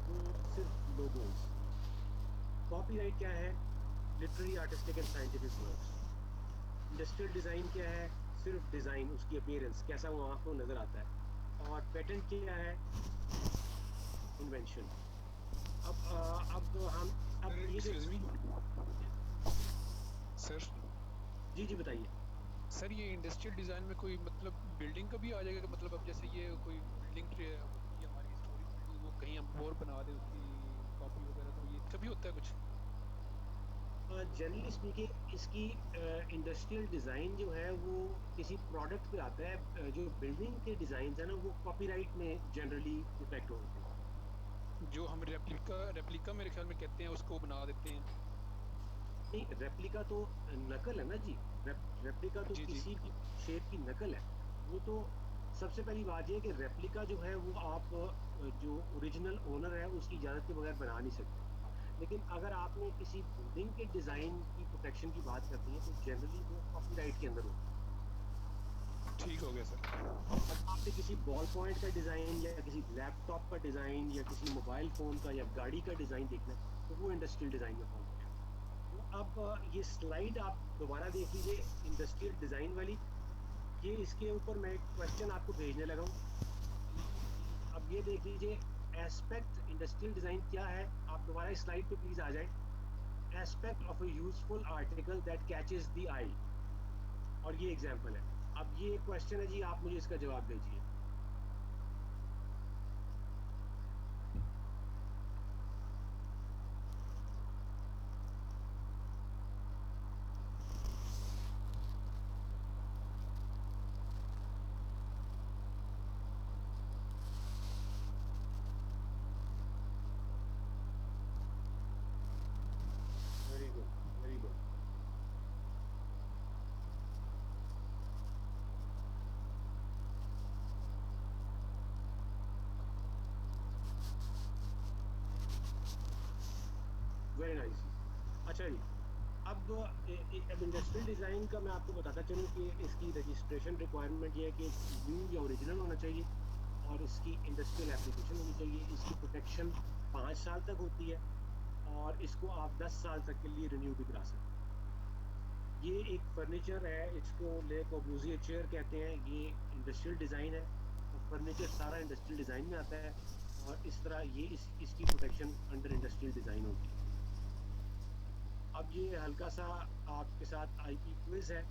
वो सिर्फ लोगोस। कॉपीराइट क्या है, literary, artistic and scientific works. Industrial design क्या है, सिर्फ डिज़ाइन, उसकी अपीयरेंस, कैसा वो आँख को नज़र आता है। और पेटेंट क्या है, इन्वेंशन। अब हम अब ये सर जी बताइए सर। ये इंडस्ट्रियल डिज़ाइन में कोई मतलब बिल्डिंग का भी आ जाएगा? मतलब अब जैसे ये कोई बिल्डिंग होती है हमारी हिस्टोरिक बिल्डिंग, वो कहीं हम और बना दें उसकी कॉपी वगैरह, तो ये कभी होता है कुछ? जनरली स्पीकिंग इसकी इंडस्ट्रियल डिज़ाइन जो है वो किसी प्रोडक्ट पे आता है। जो बिल्डिंग के डिज़ाइन है ना वो कॉपीराइट में जनरली प्रोटेक्ट होते हैं। जो हम रेप्लिका मेरे ख्याल में कहते हैं, उसको बना देते हैं। नहीं, रेप्लिका तो नकल है ना जी। रेप्लिका तो जी जी किसी भी शेप की नकल है, वो तो सबसे पहली बात ये है कि रेप्लिका जो है वो आप जो ओरिजिनल ओनर है उसकी इजाज़त के बगैर बना नहीं सकते। लेकिन अगर आपने किसी बिल्डिंग के डिज़ाइन की प्रोटेक्शन की बात करते हैं तो जनरली वो कॉपीराइट के अंदर होता है। ठीक हो गया सर। अब आपने किसी बॉल पॉइंट का डिज़ाइन या किसी लैपटॉप का डिज़ाइन या किसी मोबाइल फ़ोन का या गाड़ी का डिज़ाइन देखना है तो वो इंडस्ट्रियल डिज़ाइन में फॉलो करेगा। तो अब ये स्लाइड आप दोबारा देख लीजिए इंडस्ट्रियल डिज़ाइन वाली, ये इसके ऊपर मैं एक क्वेश्चन आपको भेजने लगा हूँ। अब ये देख लीजिए एस्पेक्ट इंडस्ट्रियल डिज़ाइन क्या है, आप दोबारा इस स्लाइड पे प्लीज़ आ जाए। Aspect of a useful article that catches the eye, और ये एग्जांपल है। अब ये क्वेश्चन है जी, आप मुझे इसका जवाब दीजिए। Very good, very good. Very nice. अच्छा जी, अब इंडस्ट्रियल डिज़ाइन का मैं आपको बताता चलूँ कि इसकी रजिस्ट्रेशन रिक्वायरमेंट ये है कि न्यू या ओरिजिनल होना चाहिए और इसकी इंडस्ट्रियल एप्लीकेशन होनी चाहिए। इसकी प्रोटेक्शन 5 साल तक होती है और इसको आप 10 साल तक के लिए रिन्यू भी करा सकते हैं। ये एक फर्नीचर है, इसको ले कोबूजिया चेयर कहते हैं। ये इंडस्ट्रियल डिज़ाइन है और फर्नीचर सारा इंडस्ट्रियल डिज़ाइन में आता है और इस तरह ये इसकी प्रोटेक्शन अंडर इंडस्ट्रियल डिज़ाइन होती है। अब ये हल्का सा आपके साथ आईपी क्विज है।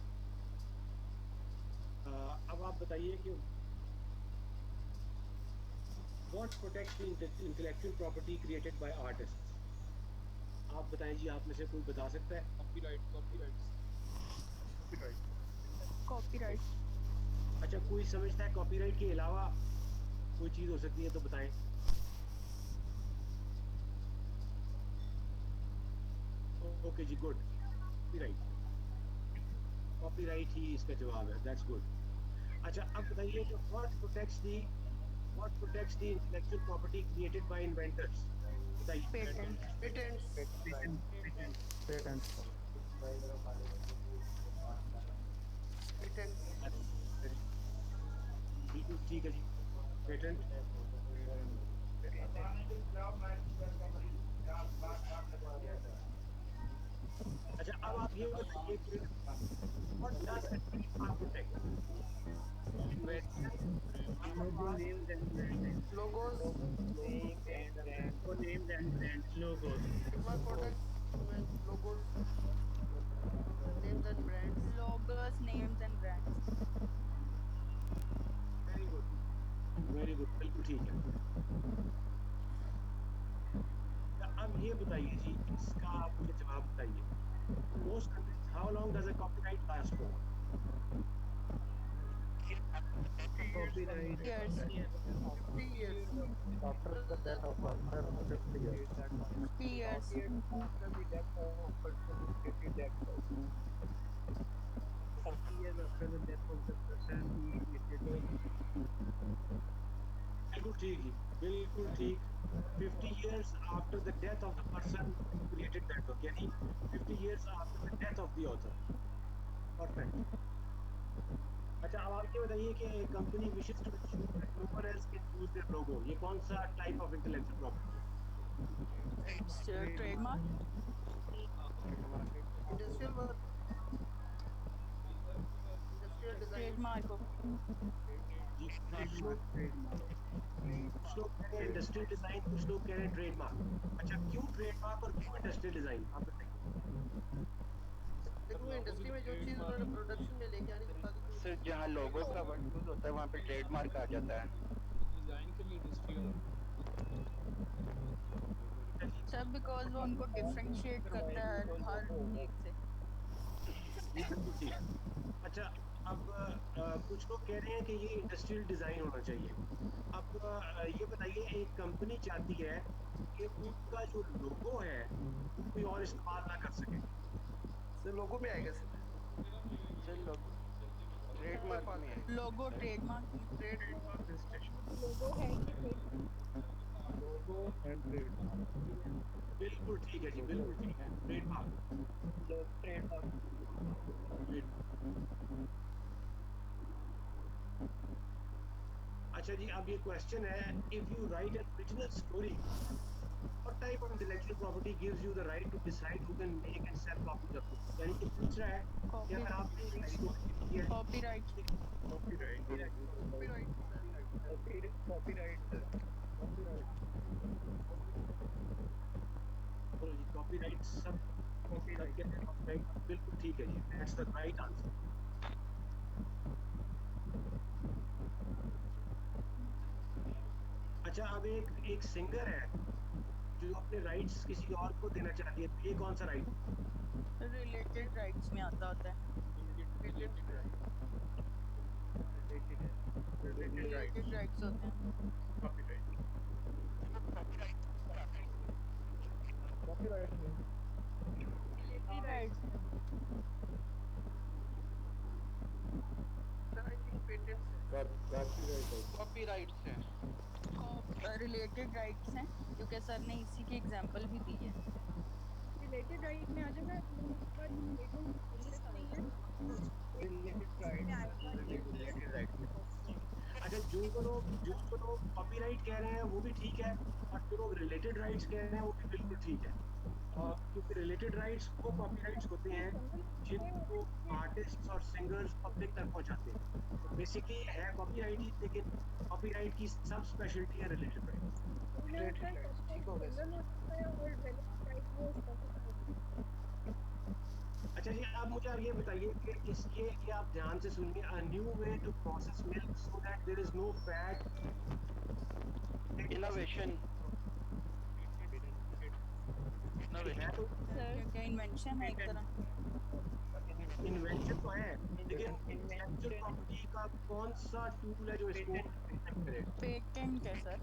अब आप बताइए कि what protects intellectual property created by artist. आप बताएं जी, आप में से कोई बता सकता है? कॉपीराइट। अच्छा, कोई समझता है कॉपीराइट के अलावा कोई चीज़ हो सकती है तो बताएं। ओके जी, गुड। कॉपीराइट ही इसका जवाब है, दैट्स गुड। अच्छा, अब बताइए कि what protects the intellectual property created by inventors. बताइए। बिल्कुल ठीक है जी, पेटेंट। अच्छा, अब आप ये बताइए कि what does a trademark protect? logos, names and brands, logos. Trademark products with logos, names and brands. Logos, names and brands. Very good, very good, बिल्कुल ठीक है। अब ये बताइए जी, इसका आप मुझे जवाब बताइए। Most countries, how long does a copyright last for? Copyright. Years. 50 years. After the death of person, 50 years. 50 years. After the death of person, 50 years after the death of the person who created. बिल्कुल ठीक जी, बिल्कुल ठीक। 50 years after the death of the person who created that work, यानी 50 years after the death of the author. Perfect. अच्छा, अब आप ये बताइए कि कंपनी विशेष to ensure that no one else can use their logo, ये कौन सा टाइप ऑफ इंटेलेक्चुअल प्रॉपर्टी है? It's trademark. Industrial work. Industrial design. Trademark. जी, कुछ लोग कह रहे हैं इंडस्ट्रियल डिजाइन, कुछ लोग कह रहे हैं ट्रेडमार्क। अच्छा, क्यों ट्रेडमार्क और क्यों इंडस्ट्रियल डिजाइन, आप बताइए। देखो इंडस्ट्री में जो चीज उन्होंने प्रोडक्शन में लेके आनी है बाकी सर जहाँ लोगो का वर्ड यूज होता है वहाँ पे ट्रेडमार्क आ जाता है। डिजाइन के लिए इंडस्ट्रियल। सब बिकॉज वो उनको डिफरेंशिएट करता है हर एक से। अच्छा, अब कुछ लोग कह रहे हैं कि ये इंडस्ट्रियल डिजाइन होना चाहिए। अब ये बताइए, एक कंपनी चाहती है कि उनका जो लोगो है वो कोई और इस्तेमाल ना कर सके। सर लोगो में आएगा सर। सर लोगो ट्रेडमार्क में है लोगो ट्रेडमार्क ट्रेडमार्क रजिस्ट्रेशन लोगो है कि लोगो एंड ट्रेडमार्क बिल्कुल ठीक है जी, बिल्कुल ठीक है, ट्रेडमार्क। ट्रेडमार्क अच्छा जी, अब ये क्वेश्चन है, if you right an original story, what type of intellectual property gives you the right to decide who can make and sell copies of it? यानी कि पूछ रहा है कि अगर आपने एक स्टोरी लिखी है, कॉपीराइट कॉपीराइट बोलो जी, कॉपीराइट सब कहते हैं कॉपीराइट, बिल्कुल ठीक है जी, दैट्स द राइट आंसर। अच्छा, अब एक सिंगर है जो अपने राइट्स किसी और को देना चाहती है, तो ये कौन सा राइट? रिलेटेड राइट्स में आता होता है। रिलेटेड राइट्स होते हैं। कॉपीराइट में कॉपीराइट से रिलेटेड राइट्स हैं, क्योंकि सर ने इसी की एग्जांपल भी दी है। रिलेटेड राइट में आ जाएगा, पर रिलेटेड राइट अच्छा, जो लोग कॉपीराइट कह रहे हैं वो भी ठीक है, और जो लोग रिलेटेड राइट्स कह रहे हैं वो भी बिल्कुल ठीक है। क्योंकि रिलेटेड राइट्स वो कॉपीराइट्स होते हैं जिनको आर्टिस्ट और सिंगर्स पब्लिक तक पहुंचाते हैं। तो बेसिकली है कॉपीराइट ही, लेकिन कॉपीराइट की सब स्पेशलिटी है रिलेटेड राइट्स। अच्छा जी, आप मुझे अब ये बताइए कि ये आप ध्यान से सुनिए, a new way to process milk so that there is no fat. Innovation sir क्या इन्वेंशन है एक तरह? इन्वेंशन तो है, लेकिन इंटेलेक्चुअल प्रॉपर्टी का कौन सा टूल है जो इसको करे? पेटेंट है सर।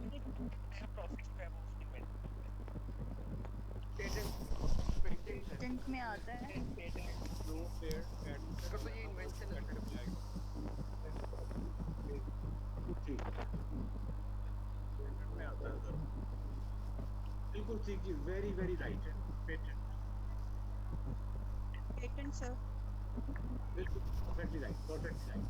पेटेंट में आता है। तो ये इन्वेंशन है में आता है सर, बिल्कुल ठीक जी, very very right. Patent sir, बिल्कुल परफेक्टली राइट, परफेक्टली राइट।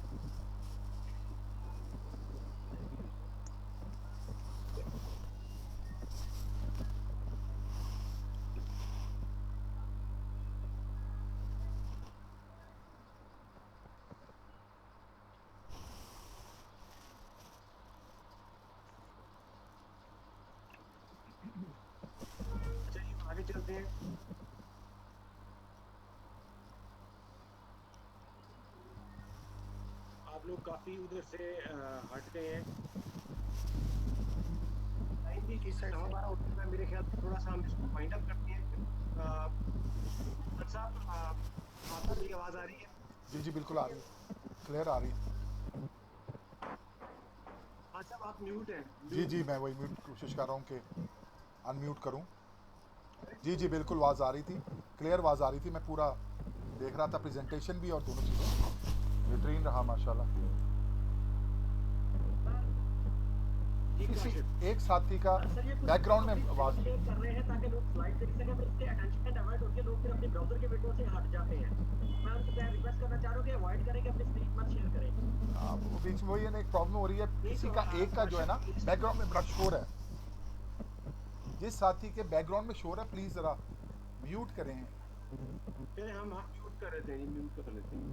अच्छा जी, आगे चलते हैं। आप लोग काफी उधर से हट गए हैं। टाइम भी किस साइड हमारा होता है, मेरे ख्याल से थोड़ा सा हम इसको वाइंड अप करते हैं। साहब, आपको मेरी आवाज आ रही है? जी जी बिल्कुल आ रही है, क्लियर आ रही है। हाँ साहब, आप म्यूट हैं। जी जी, मैं वही म्यूट कोशिश कर रहा हूँ कि अनम्यूट करूँ। जी जी बिल्कुल, आवाज़ आ रही थी, क्लियर आवाज़ आ रही थी। मैं पूरा देख रहा था, प्रेजेंटेशन भी और दोनों चीज़ें बेहतरीन रहा माशाल्लाह। किसी एक साथी का बैकग्राउंड में आवाज़ कर रहे हैं ताकि लोग स्लाइड देख सकें, फिर इससे अटेंशन डाइवर्ट होकर लोग फिर अपने ब्राउजर के विंडो से हट जाते हैं। मैं उनसे रिक्वेस्ट करना चाह रहा हूँ कि अवॉइड करें कि अपनी स्क्रीन मत शेयर करें। वो बीच में वही है ना, एक प्रॉब्लम हो रही है, किसी का एक का जो है ना बैकग्राउंड में बड़ा शोर है। जिस साथी के बैकग्राउंड में शोर है प्लीज़ ज़रा म्यूट करें। पहले हम म्यूट कर रहे थे, म्यूट कर लेते हैं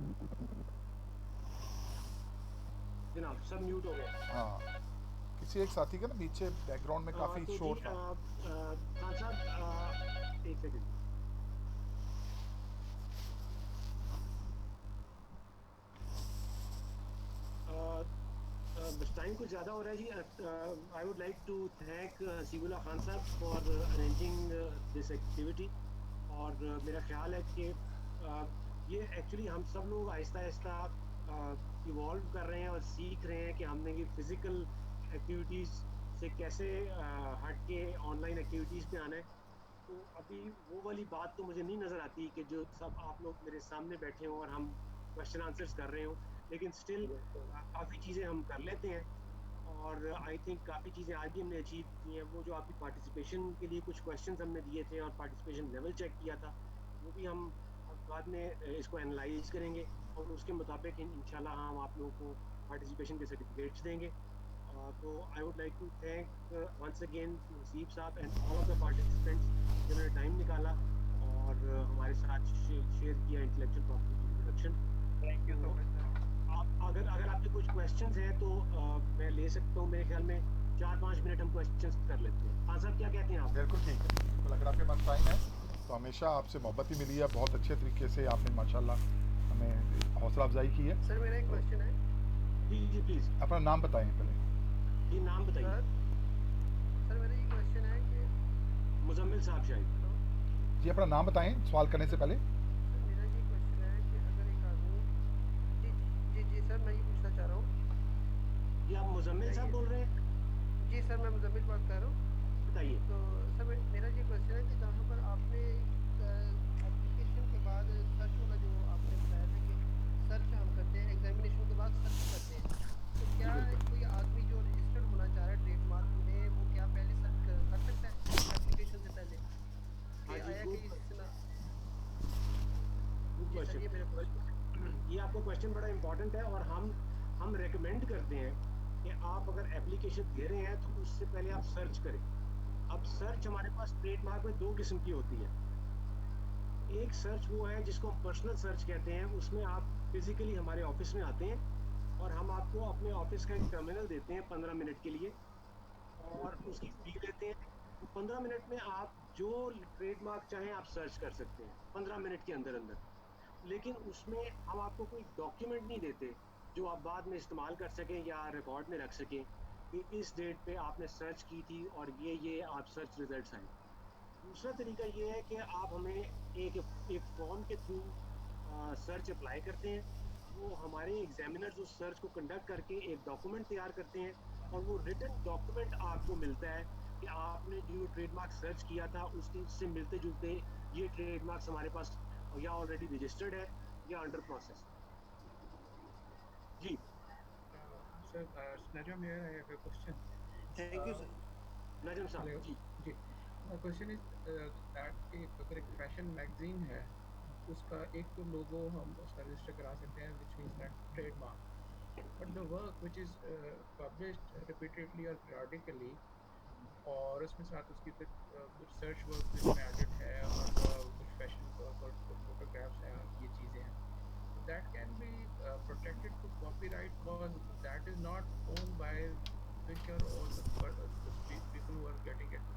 जनाब, सब म्यूट हो गए। हाँ, किसी एक साथी का ना पीछे बैकग्राउंड में काफ़ी तो शोर था। खान साहब, एक सेकंड। बस टाइम कुछ ज़्यादा हो रहा है जी। I would like to thank Sibullah Khan sahab for arranging this activity. और मेरा ख्याल है कि ये एक्चुअली हम सब लोग आहिस्ता आहिस्ता इवॉल्व कर रहे हैं और सीख रहे हैं कि हमने ये फिज़िकल एक्टिविटीज़ से कैसे हट के ऑनलाइन एक्टिविटीज़ पे आना है। तो अभी वो वाली बात तो मुझे नहीं नज़र आती कि जो सब आप लोग मेरे सामने बैठे हों और हम क्वेश्चन आंसर्स कर रहे हों। लेकिन स्टिल काफ़ी चीज़ें हम कर लेते हैं और आई थिंक काफ़ी चीज़ें आज भी हमने अचीव की हैं। वो जो आपकी पार्टिसिपेशन के लिए कुछ क्वेश्चंस हमने दिए थे और पार्टिसिपेशन लेवल चेक किया था, वो भी हम अब बाद में इसको एनालाइज करेंगे और उसके मुताबिक इंशाल्लाह हम आप लोगों को पार्टिसिपेशन के सर्टिफिकेट्स देंगे। तो I would like to thank once again Naseeb साहब and all of the participants जिन्होंने टाइम निकाला और हमारे साथ शेयर किया इंटेलेक्चुअल प्रॉपर्टी की introduction. Thank you so much sir. आप अगर अगर आपके कुछ क्वेश्चंस हैं तो मैं ले सकता हूँ। मेरे ख्याल में 4-5 मिनट हम क्वेश्चंस कर लेते हैं। हाँ साहब, क्या कहते हैं आप? बिल्कुल ठीक है, बिल्कुल। अगर आपके पास टाइम है तो हमेशा आपसे मोहब्बत ही मिली है, बहुत अच्छे तरीके से आपने माशाल्लाह हमें हौसला अफजाई की है। सर मेरा एक क्वेश्चन है। जी जी प्लीज़। अपना नाम बताएं पहले। जी नाम बताइए। सर मेरा ये क्वेश्चन है कि मुजम्मिल साहब शायद। जी अपना नाम बताएं सवाल करने से पहले। सर मेरा ये क्वेश्चन है कि अगर एक आदमी जी जी जी सर, मैं ये पूछना चाह रहा हूँ। जी आप मुजम्मिल साहब बोल रहे हैं? जी सर, मैं मुजम्मिल बात कर रहा हूँ। बताइए। तो सर मेरा ये क्वेश्चन है कि जहाँ पर आपने एप्लीकेशन के बाद सर्च वाला जो आपने बताया था कि सर्च हम करते हैं, एग्जामिनेशन के बाद सर्च करते हैं, तो क्या कोई आदमी जो रजिस्टर्ड होना चाह रहा है ट्रेडमार्क में, वो क्या पहले सर्च कर सकता है एप्लीकेशन से पहले कि आया कि इसना? जी सर, ये मेरा क्वेश्चन। ये आपका क्वेश्चन बड़ा इंपॉर्टेंट है और हम रेकमेंड करते हैं कि आप अगर एप्लीकेशन दे रहे हैं तो उससे पहले आप सर्च करें। अब सर्च हमारे पास ट्रेडमार्क में 2 किस्म की होती है। एक सर्च वो है जिसको हम पर्सनल सर्च कहते हैं, उसमें आप फिजिकली हमारे ऑफिस में आते हैं और हम आपको अपने ऑफिस का एक टर्मिनल देते हैं 15 मिनट के लिए और उसकी फी लेते हैं। तो 15 मिनट में आप जो ट्रेडमार्क चाहें आप सर्च कर सकते हैं 15 मिनट के अंदर अंदर। लेकिन उसमें हम आपको कोई डॉक्यूमेंट नहीं देते जो आप बाद में इस्तेमाल कर सकें या रिकॉर्ड में रख सकें कि इस डेट पे आपने सर्च की थी और ये आप सर्च रिजल्ट्स आए। दूसरा तरीका ये है कि आप हमें एक एक फॉर्म के थ्रू सर्च अप्लाई करते हैं। वो हमारे एग्जामिनर्स उस सर्च को कंडक्ट करके एक डॉक्यूमेंट तैयार करते हैं और वो रिटन डॉक्यूमेंट आपको मिलता है कि आपने जो ट्रेडमार्क सर्च किया था उसके उससे मिलते जुलते ये ट्रेडमार्क्स हमारे पास या ऑलरेडी रजिस्टर्ड है या अंडर प्रोसेस। जी Sir, Najam here. I have a question. Thank you sir. Najam sahab Hello. Ji. Ji. My question is that कि अगर एक फैशन मैगजीन है, उसका एक तो लोगो हम उसका रजिस्टर करा सकते हैं, which means that trademark. But the work which is published repeatedly or periodically, और उसमें साथ उसकी फिर कुछ सर्च वर्क भी उसमें एडेड है और कुछ फैशन वर्क और फोटोग्राफ्स हैं, ये चीज़ें हैं, that can be protected through copyright because that is not owned by publisher or the people who are getting it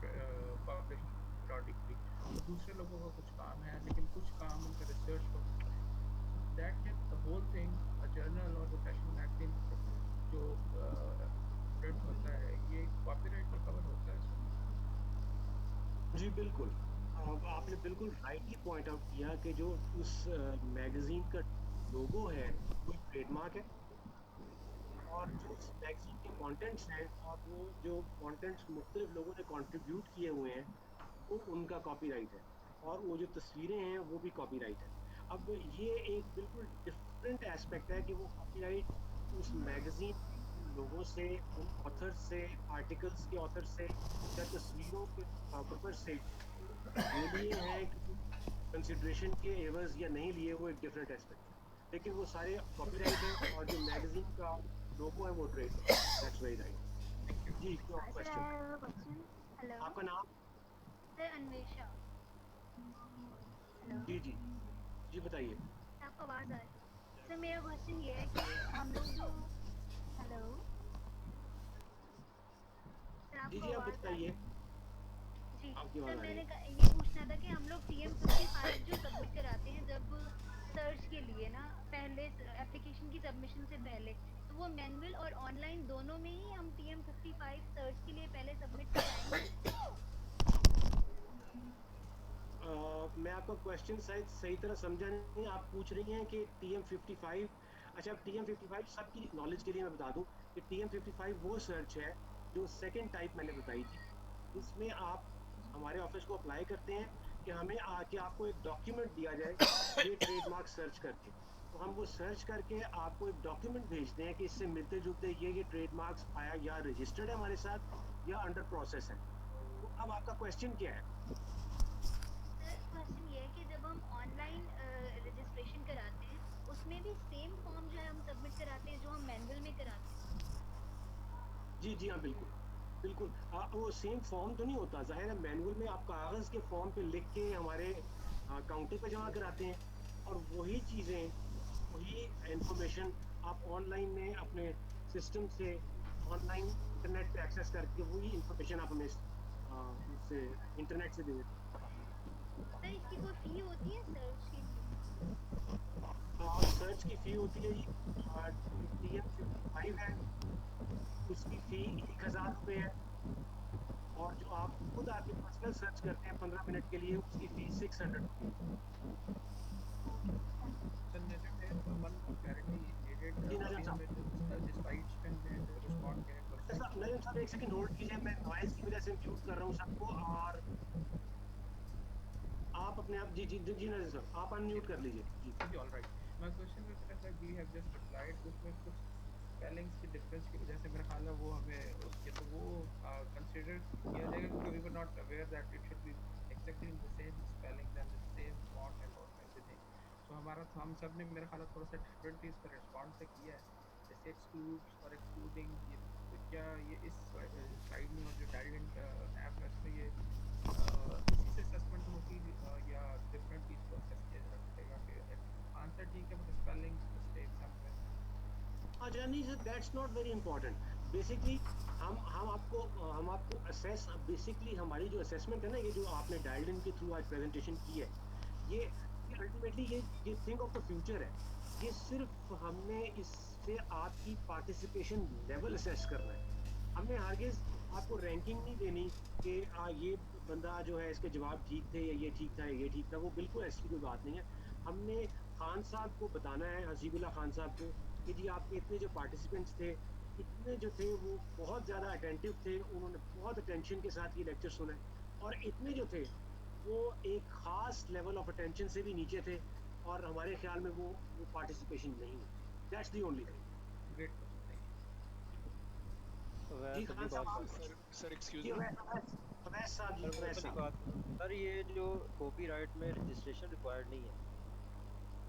published periodically. तो दूसरे लोगों का कुछ काम है लेकिन कुछ काम उनका research work, that can the whole thing, a journal or the fashion magazine जो प्रिंट होता है, ये कॉपीराइट में कवर होता है सर? जी बिल्कुल। आपने बिल्कुल राइटली पॉइंट आउट किया कि जो उस मैगजीन का लोगो है वो एक ट्रेडमार्क है और जो उस मैगजीन के कंटेंट्स हैं और वो जो कंटेंट्स मुख्तलिफ लोगों ने कंट्रीब्यूट किए हुए हैं वो उनका कॉपीराइट है और वो जो तस्वीरें हैं वो भी कॉपीराइट है। अब ये एक बिल्कुल डिफरेंट एस्पेक्ट है कि वो कॉपीराइट उस मैगजीन लोगों से, उन ऑथर से, आर्टिकल्स के ऑथर से या तस्वीरों के फोटोग्राफर से वो लिए हैं कि कंसिडरेशन के एवज या नहीं लिए, वो एक डिफरेंट एस्पेक्ट है। लेकिन वो सारे कॉपीराइट हैं और जो मैगजीन का लोगो है वो ट्रेड। That's very right. जी क्वेश्चन। हेलो आपका नाम? सर, अन्वेषा। हेलो जी जी जी बताइए। आपको आवाज़ आ रही है? सर मेरा क्वेश्चन ये है कि हम लोग जो हेलो सर जी आपको जी आप आवाज़ आ रही बताइए। है? जी आपकी सर, आवाज़ आ रही मैंने है। ये पूछना था कि हम लोग TM55 जो सबमिट कराते हैं जब सर्च के लिए ना, पहले एप्लीकेशन की सबमिशन से पहले, तो वो मैनुअल और ऑनलाइन दोनों में ही हम TM55 सर्च के लिए पहले सबमिट कराएंगे? मैं आपका क्वेश्चन शायद सही तरह समझा नहीं। आप पूछ रही हैं कि TM55, अच्छा TM55 सबकी नॉलेज के लिए मैं बता दूं कि TM55 वो सर्च है जो सेकंड टाइप मैंने बताई थी, जिसमें आप हमारे ऑफिस को अप्लाई करते हैं कि हमें कि आपको एक डॉक्यूमेंट दिया जाए ये ट्रेडमार्क सर्च करके। तो हम वो सर्च करके आपको एक डॉक्यूमेंट भेजते हैं कि इससे मिलते जुलते ये ट्रेडमार्क्स आया या रजिस्टर्ड है हमारे साथ या अंडर प्रोसेस है। तो अब आपका क्वेश्चन क्या है? सर क्वेश्चन ये है कि जब हम ऑनलाइन रजिस्ट्रेशन कराते हैं उसमें भी सेम फॉर्म जो है हम सबमिट कराते हैं जो हम मैनुअल में कराते हैं। जी जी हाँ, बिल्कुल बिल्कुल। वो सेम फॉर्म तो नहीं होता, जाहिर है मैनुअल में आप कागज़ के फॉर्म पे लिख के हमारे काउंटर पे जमा कराते हैं, और वही चीज़ें, वही इंफॉर्मेशन आप ऑनलाइन में अपने सिस्टम से ऑनलाइन इंटरनेट पे एक्सेस करके वही इंफॉर्मेशन आप हमें उससे इंटरनेट से दे देते सर इसकी कोई फी होती है सर्च के लिए? हैं। सर्च की फ़ी होती है जी, TM55 है, उसकी फ़ी 1000 रुपये है, और जो आप खुद आके पर्सनल सर्च करते हैं 15 मिनट के लिए उसकी फ़ीस 600 रुपये। So Najib, there's one more clarity needed. जी नजम अभी साहब, हमें जिस साइट्स पे हमें रिस्पॉन्ड करें पर्सनली नजम साहब एक सेकंड होल्ड कीजिए, मैं नॉइज़ की वजह से म्यूट कर रहा हूँ सबको, और आप अपने आप जी जी जी नजम साहब आप अनम्यूट कर लीजिए जी। जी all right. My question was that we have just replied उसमें कुछ स्पेलिंग्स के डिफरेंस की वजह से मेरा ख्याल है वो हमें उसके तो वो कंसीडर किया जाएगा क्योंकि we were not aware that it should be exactly in the same spellings and the same font and all everything. So हमारा हम सब ने मेरा ख्याल है थोड़ा सा डिफरेंटली इस पर रिस्पॉन्ड से किया है, जैसे एक्सक्लूड्स और एक्सक्लूडिंग, ये क्या ये इस स्लाइड में और जो डाइलेंट ऐप है इसमें ये इसी से असेसमेंट होगी या डिफरेंटली इसको असेस किया जाना पड़ेगा कि आंसर ठीक है बट स्पेलिंग मिस्टेक समवेयर। अच्छा नहीं sir, that's not very important. Basically हम आपको असेस, बेसिकली हमारी जो असेसमेंट है ना, ये जो आपने डायल्ड इन के थ्रू आज प्रेजेंटेशन की है, ये अल्टीमेटली ये थिंग ऑफ द फ्यूचर है। ये सिर्फ हमने इससे आपकी पार्टिसिपेशन लेवल असेस करना है। हमने हरगिज आपको रैंकिंग नहीं देनी कि ये बंदा जो है इसके जवाब ठीक थे या ये ठीक था या ये ठीक था, वो बिल्कुल ऐसी कोई बात नहीं है। हमने खान साहब को बताना है, हसीबुल्ला खान साहब को, कि जी आपके इतने जो पार्टिसिपेंट्स थे, इतने जो थे वो बहुत ज़्यादा अटेंटिव थे, उन्होंने बहुत अटेंशन के साथ ये लेक्चर सुना है, और इतने जो थे वो एक ख़ास लेवल ऑफ अटेंशन से भी नीचे थे, और हमारे ख्याल में वो पार्टिसिपेशन नहीं है। That's the only thing. Great question, thank जी खान साहब आप सर एक्सक्यूज जी मी अवैस साहब जी, अवैस साहब। सर ये जो कॉपीराइट में रजिस्ट्रेशन रिक्वायर्ड नहीं है,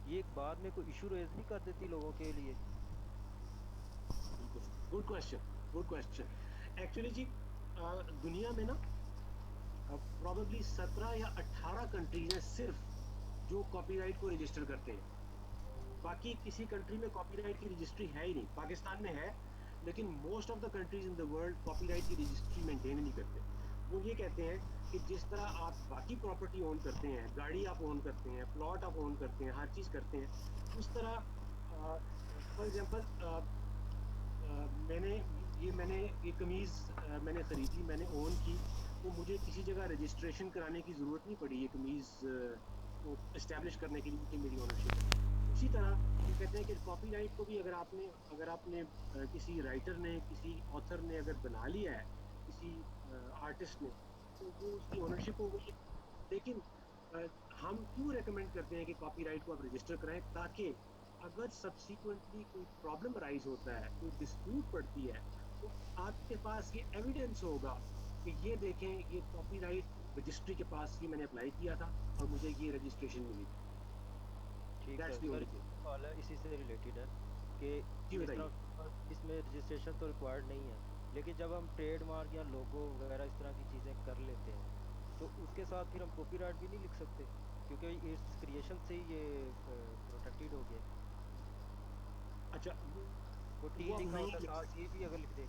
ये एक बाद में कोई इशू रेज नहीं कर देती लोगों के लिए? Good question, good question. Actually जी दुनिया में ना प्रॉबेबली 17 या 18 कंट्रीज हैं सिर्फ जो कॉपीराइट को रजिस्टर करते हैं। बाकी किसी कंट्री में कॉपीराइट की रजिस्ट्री है ही नहीं। पाकिस्तान में है, लेकिन most of the countries in the world copyright की रजिस्ट्री मेंटेन नहीं करते। वो ये कहते हैं कि जिस तरह आप बाकी प्रॉपर्टी ओन करते हैं, गाड़ी आप ओन करते हैं, प्लॉट आप ओन करते हैं, हर चीज़ करते हैं, उस तरह फॉर एग्जांपल मैंने ये कमीज़ मैंने ख़रीदी, मैंने ओन की, तो मुझे किसी जगह रजिस्ट्रेशन कराने की ज़रूरत नहीं पड़ी ये कमीज़ को इस्टेब्लिश करने के लिए कि मेरी ओनरशिप है। उसी तरह ये कहते हैं कि कॉपीराइट को भी अगर आपने किसी राइटर ने, किसी ऑथर ने अगर बना लिया है, किसी आर्टिस्ट ने, तो वो उसकी ओनरशिप हो गई है। लेकिन हम क्यों रेकमेंड करते हैं कि कॉपीराइट को आप रजिस्टर कराएं, ताकि अगर सब्सिक्वेंटली कोई प्रॉब्लम राइज होता है, कोई डिस्प्यूट पड़ती है, तो आपके पास ये एविडेंस होगा कि ये देखें, ये कॉपीराइट रजिस्ट्री के पास ये मैंने अप्लाई किया था और मुझे ये रजिस्ट्रेशन मिली। ठीक है सर, सवाल है इसी से रिलेटेड है कि जी बताइए। इसमें रजिस्ट्रेशन तो रिक्वायर्ड नहीं है, लेकिन जब हम ट्रेडमार्क या लोगो वगैरह इस तरह की चीज़ें कर लेते हैं तो उसके साथ फिर हम कॉपीराइट भी नहीं लिख सकते, क्योंकि इस क्रिएशन से ही ये प्रोटेक्टेड हो गया। अच्छा, वो टी लिखा होता है साथ, सी भी अगर लिख दे,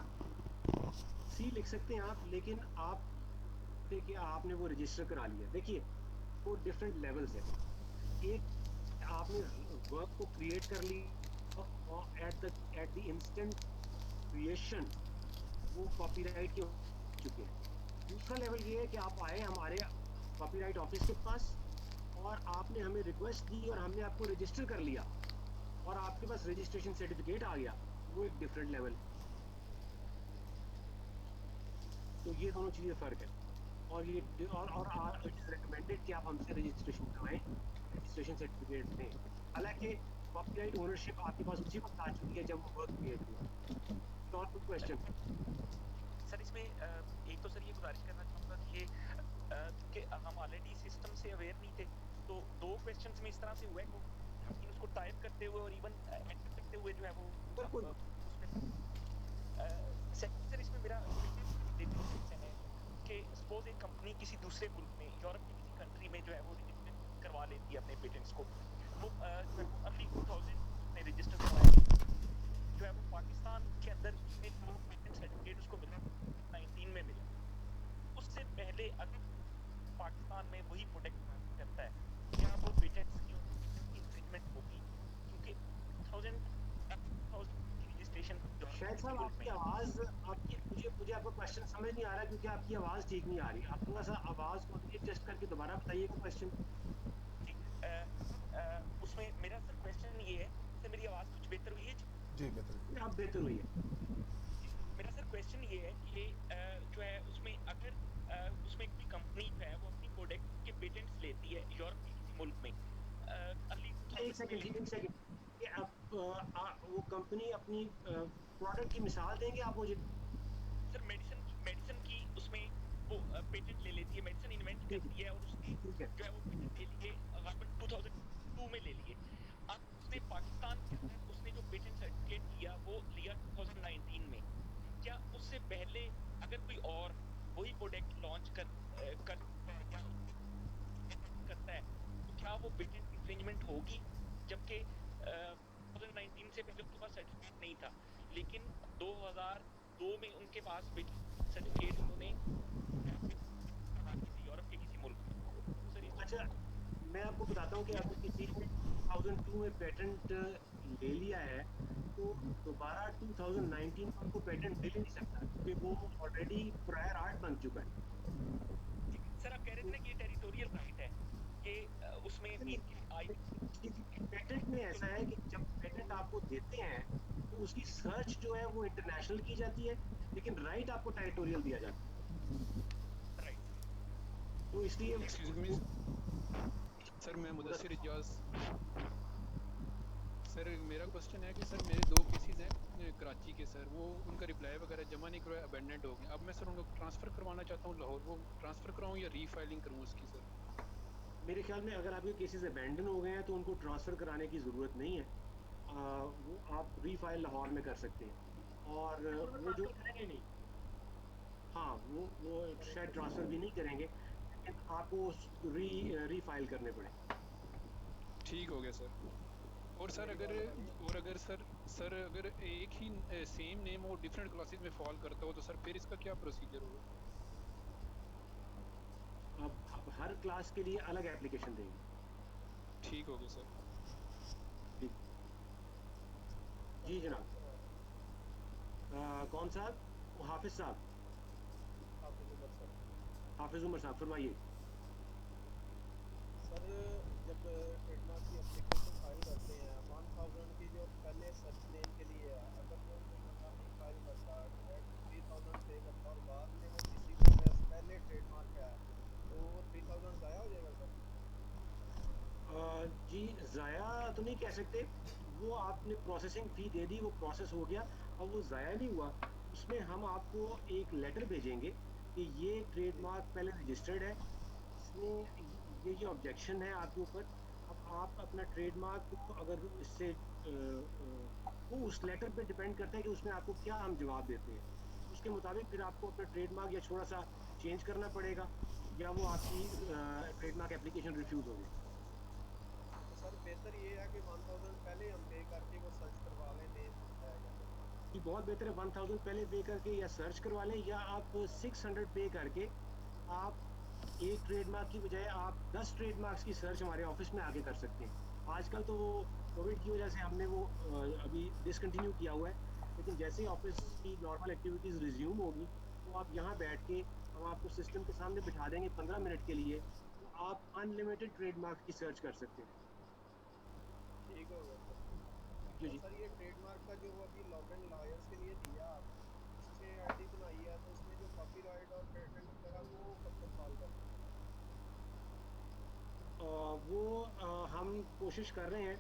सी लिख सकते हैं आप, लेकिन आप देखिए आपने वो रजिस्टर करा लिया। देखिए वो डिफरेंट लेवल्स है। एक आपने वर्क को क्रिएट कर ली और एट द इंस्टेंट क्रिएशन वो कॉपीराइट के हो चुके हैं। दूसरा लेवल ये है कि आप आए हमारे कॉपीराइट ऑफिस के पास और आपने हमें रिक्वेस्ट दी और हमने आपको रजिस्टर कर लिया और आपके पास रजिस्ट्रेशन सर्टिफिकेट आ गया, वो एक डिफरेंट लेवल है। तो ये दोनों चीज़ें फ़र्क है। और ये इट इज़ रिकमेंडेड कि आप हमसे रजिस्ट्रेशन करवाएं, रजिस्ट्रेशन सर्टिफिकेट दें। हालांकि कॉपीराइट ओनरशिप आपके पास उसी वक्त आ चुकी है जब वो वर्क क्रिएट हुआ। और क्वेश्चन सर इसमें एक तो सर ये गुजारिश करना चाहूँगा कि ये कि हम ऑलरेडी सिस्टम से अवेयर नहीं थे, तो 2 क्वेश्चंस में इस तरह से हुआ है कि हम उसको टाइप करते हुए और इवन एंटर करते हुए जो है वो बिल्कुल सेकंड सर इसमें मेरा क्वेश्चन है कि सपोज एक कंपनी किसी दूसरे मुल्क में यूरोप की किसी कंट्री में जो है वो रजिस्टर करवा लेती है अपने पेटेंट्स को, वो जो है वो अर्ली 2000 में रजिस्टर करवाया जो है वो पाकिस्तान के अंदर इसमें जो पेटेंट सर्टिफिकेट उसको मिला 19 में मिला। उससे पहले अगर पाकिस्तान में वही प्रोडक्ट करता है क्या वो पेटेंट्स की इंफ्रिंजमेंट होगी? क्योंकि 2000 की रजिस्ट्रेशन शायद साहब आपकी आवाज़ मुझे आपका क्वेश्चन समझ नहीं आ रहा क्योंकि आपकी आवाज़ ठीक नहीं आ रही। आप थोड़ा सा आवाज़ को एडजस्ट करके दोबारा बताइएगा क्वेश्चन। उसमें मेरा सर क्वेश्चन ये है, सर मेरी आवाज़ कुछ बेहतर हुई है? जी बेहतर, अब बेहतर हुई है। मेरा सर क्वेश्चन ये है कि जो है उसमें अगर उसमें कोई कंपनी जो है वो अपनी प्रोडक्ट के पेटेंट्स लेती है यूरोप के किसी मुल्क में अर्ली एक सेकंड ये अब वो कंपनी अपनी प्रोडक्ट की मिसाल देंगे आप मुझे? सर मेडिसिन की उसमें वो पेटेंट ले लेती है, मेडिसिन इन्वेंट करती है और उसकी जो है वो पेटेंट ले लिए गारमेंट 2002 में ले लिए। अब उसने पाकिस्तान के अंदर उसने जो पेटेंट सर्टिफिकेट लिया वो लिया 2019 में। क्या उससे पहले अगर कोई और वही प्रोडक्ट लॉन्च करता है तो क्या वो पेटेंट इंफ्रिंजमेंट होगी? जबकि 2019 से पहले उनके पास सर्टिफिकेट नहीं था, लेकिन 2002 में उनके पास पेटेंट सर्टिफिकेट उन्होंने यूरोप के किसी मुल्क में। अच्छा, मैं आपको बताता हूँ कि अगर किसी ने 2002 में पेटेंट ले लिया है तो दोबारा 2019 में उनको पेटेंट मिल ही नहीं सकता क्योंकि वो ऑलरेडी प्रायर आर्ट बन चुका है। सर आप कह रहे थे ना कि ये टेरिटोरियल राइट है कि उसमें पेटेंट में ऐसा है कि जब पेटेंट आपको देते हैं तो उसकी सर्च जो है वो इंटरनेशनल की जाती है, लेकिन राइट आपको टेरिटोरियल दिया जाता है। तो इसलिए एक्सक्यूज मी सर, मैं मुदस्सिर इजाज। सर मेरा क्वेश्चन है कि सर मेरे 2 केसेस हैं कराची के सर, वो उनका रिप्लाई वगैरह जमा नहीं करवाया, अबेंडेंट हो गए। अब मैं सर उनको ट्रांसफ़र करवाना चाहता हूँ लाहौर, वो ट्रांसफ़र कराऊँ या रीफाइलिंग करूँ उसकी सर? मेरे ख्याल में अगर आपके केसेस अबेंडन हो गए हैं तो उनको ट्रांसफ़र कराने की ज़रूरत नहीं है। वो आप रीफाइल लाहौर में कर सकते हैं और वो जो करेंगे नहीं, हाँ वो शायद ट्रांसफ़र भी नहीं करेंगे लेकिन आपको रीफाइल करने पड़े। ठीक हो गया सर। और सर अगर सर अगर एक ही सेम नेम हो डिफरेंट क्लासेस में फॉल करता हो तो सर फिर इसका क्या प्रोसीजर होगा? अब हर क्लास के लिए अलग एप्लीकेशन देंगे। ठीक हो गया सर। ठीक जी जनाब। कौन साहब? हाफिज साहब। हाफिज उमर साहब फरमाइए। सर जब ट्रेडमार्क की एप्लीकेशन फाइल करते हैं 1000 की जो पहले सर्च नेम के लिए है, अगर वो कोई बंदा नहीं फाइल करता डायरेक्ट 3000 पे करता और बाद में वो किसी के पास पहले ट्रेडमार्क है तो वो 3000 ज़ाया हो जाएगा सर? जी ज़ाया तो नहीं कह सकते, वो आपने प्रोसेसिंग फ़ी दे दी, वो प्रोसेस हो गया और वो ज़ाया नहीं हुआ। उसमें हम आपको एक लेटर भेजेंगे कि ये ट्रेडमार्क पहले रजिस्टर्ड है, इसमें ये ऑब्जेक्शन है आपके ऊपर। अब आप अपना ट्रेडमार्क को अगर इससे वो उस लेटर पे डिपेंड करता है कि उसमें आपको क्या हम जवाब देते हैं, उसके मुताबिक फिर आपको अपना ट्रेडमार्क या थोड़ा सा चेंज करना पड़ेगा या वो आपकी ट्रेडमार्क एप्लीकेशन रिफ्यूज़ हो गई। तो सर बेहतर ये है कि 1000 पहले हम पे करके वो सर्च करवा लें नेम जी बहुत बेहतर है 1000 पहले पे करके या सर्च करवा लें, या आप 600 पे करके आप एक ट्रेडमार्क की बजाय आप 10 ट्रेडमार्क्स की सर्च हमारे ऑफिस में आके कर सकते हैं। आजकल तो वो कोविड की वजह से हमने वो अभी डिसकंटिन्यू किया हुआ है, लेकिन जैसे ही ऑफिस की नॉर्मल एक्टिविटीज़ रिज्यूम होगी तो आप यहाँ बैठ के हम आपको सिस्टम के सामने बिठा देंगे 15 मिनट के लिए, तो आप अनलिमिटेड ट्रेडमार्क की सर्च कर सकते हैं। ठीक हो गया सर। जी और जी सर ये ट्रेडमार्क का जो अभी लॉगिन लॉयर्स के लिए दिया आपने, इसमें आईडी बनाई है तो उसमें जो कॉपीराइट और पेटेंट वगैरह वो कब तक फॉल करते हैं? वो हम कोशिश कर रहे हैं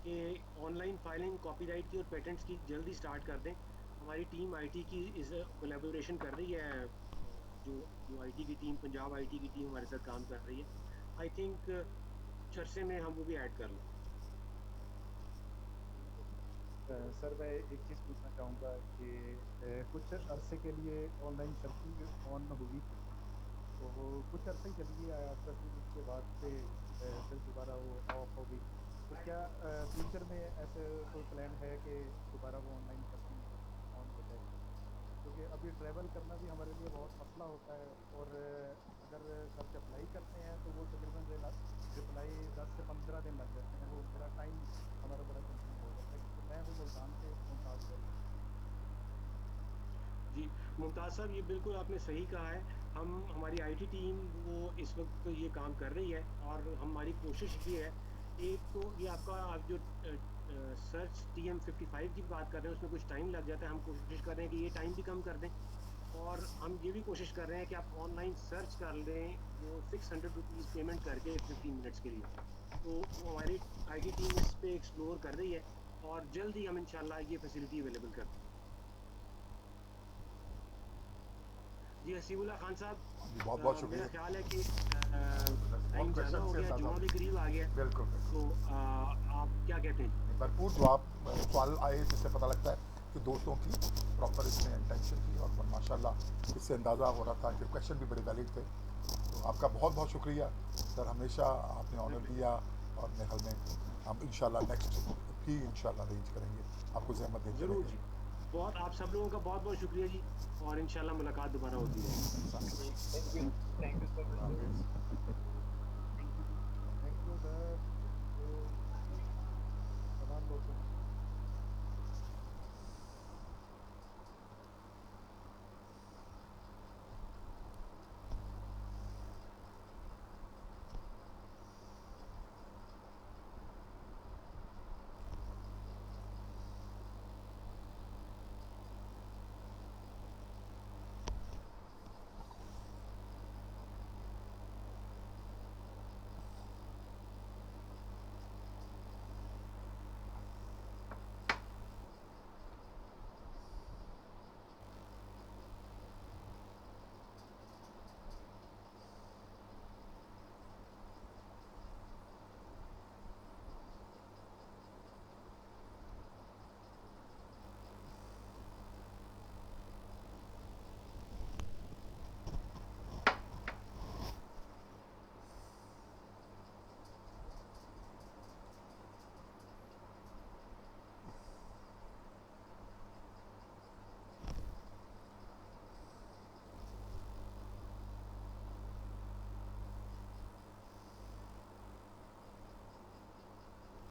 कि ऑनलाइन फाइलिंग कॉपीराइट की और पेटेंट्स की जल्दी स्टार्ट कर दें। हमारी टीम आईटी की इस कोलैबोरेशन कर रही है, जो आईटी की टीम, पंजाब आईटी की टीम हमारे साथ काम कर रही है। आई थिंक कुछ अरसे में हम वो भी ऐड कर लें। सर मैं एक चीज़ पूछना चाहूँगा कि कुछ अरसे के लिए ऑनलाइन सर्चिंग ऑन हुई थी, तो कुछ अरसे चली गई आफ्टर उसके बाद से फिर दोबारा वो ऑफ हो गई। तो क्या फ्यूचर में ऐसे कोई प्लान है कि दोबारा वो ऑनलाइन सर्चिंग ऑन हो जाए? क्योंकि अभी ट्रैवल करना भी हमारे लिए बहुत मसला होता है, और अगर सर्च अप्लाई करते हैं तो वो तकरीबन रिप्लाई 10 से 15 दिन लग जाते हैं। वो मेरा टाइम हमारा बड़ा कंज्यूम हो जाता है, क्योंकि मैं हूँ मुल्तान से मुमताज़ है। जी मुमताज़ साहब, ये बिल्कुल आपने सही कहा है। हमारी आईटी टीम वो इस वक्त ये काम कर रही है, और हमारी कोशिश ये है, एक तो ये आप जो सर्च TM55 की बात कर रहे हैं उसमें कुछ टाइम लग जाता है। हम कोशिश कर रहे हैं कि ये टाइम भी कम कर दें, और हम ये भी कोशिश कर रहे हैं कि आप ऑनलाइन सर्च कर लें वो 600 रुपीज़ पेमेंट करके 15 मिनट्स के लिए। तो वो हमारी आईटी टीम इस पे एक्सप्लोर कर रही है, और जल्द ही हम इंशाल्लाह ये फैसिलिटी अवेलेबल कर दें। जी हसीबुल्लाह खान साहब, बहुत बहुत शुक्रिया। मेरा ख्याल है कि टाइम ज़्यादा हो गया, जुम्मा भी करीब आ गया। बिल्कुल तो आप क्या कहते हैं? भरपूर जवाब सवाल आए, जिससे पता लगता है कि दोस्तों की प्रॉपर इसमें इंटेंशन थी, और माशाल्लाह इससे अंदाज़ा हो रहा था कि क्वेश्चन भी बड़े वैलिड थे। तो आपका बहुत बहुत शुक्रिया सर, हमेशा आपने ऑनर दिया, और मेरे ख्याल में हम इंशाल्लाह नेक्स्ट भी इंशाल्लाह अरेंज करेंगे, आपको ज़हमत देते ज़रूर रहेंगे। जी, बहुत आप सब लोगों का बहुत बहुत शुक्रिया जी, और इंशाल्लाह मुलाकात दोबारा होती रहेगी। Thank you so much. Thank you sir. तमाम लोगों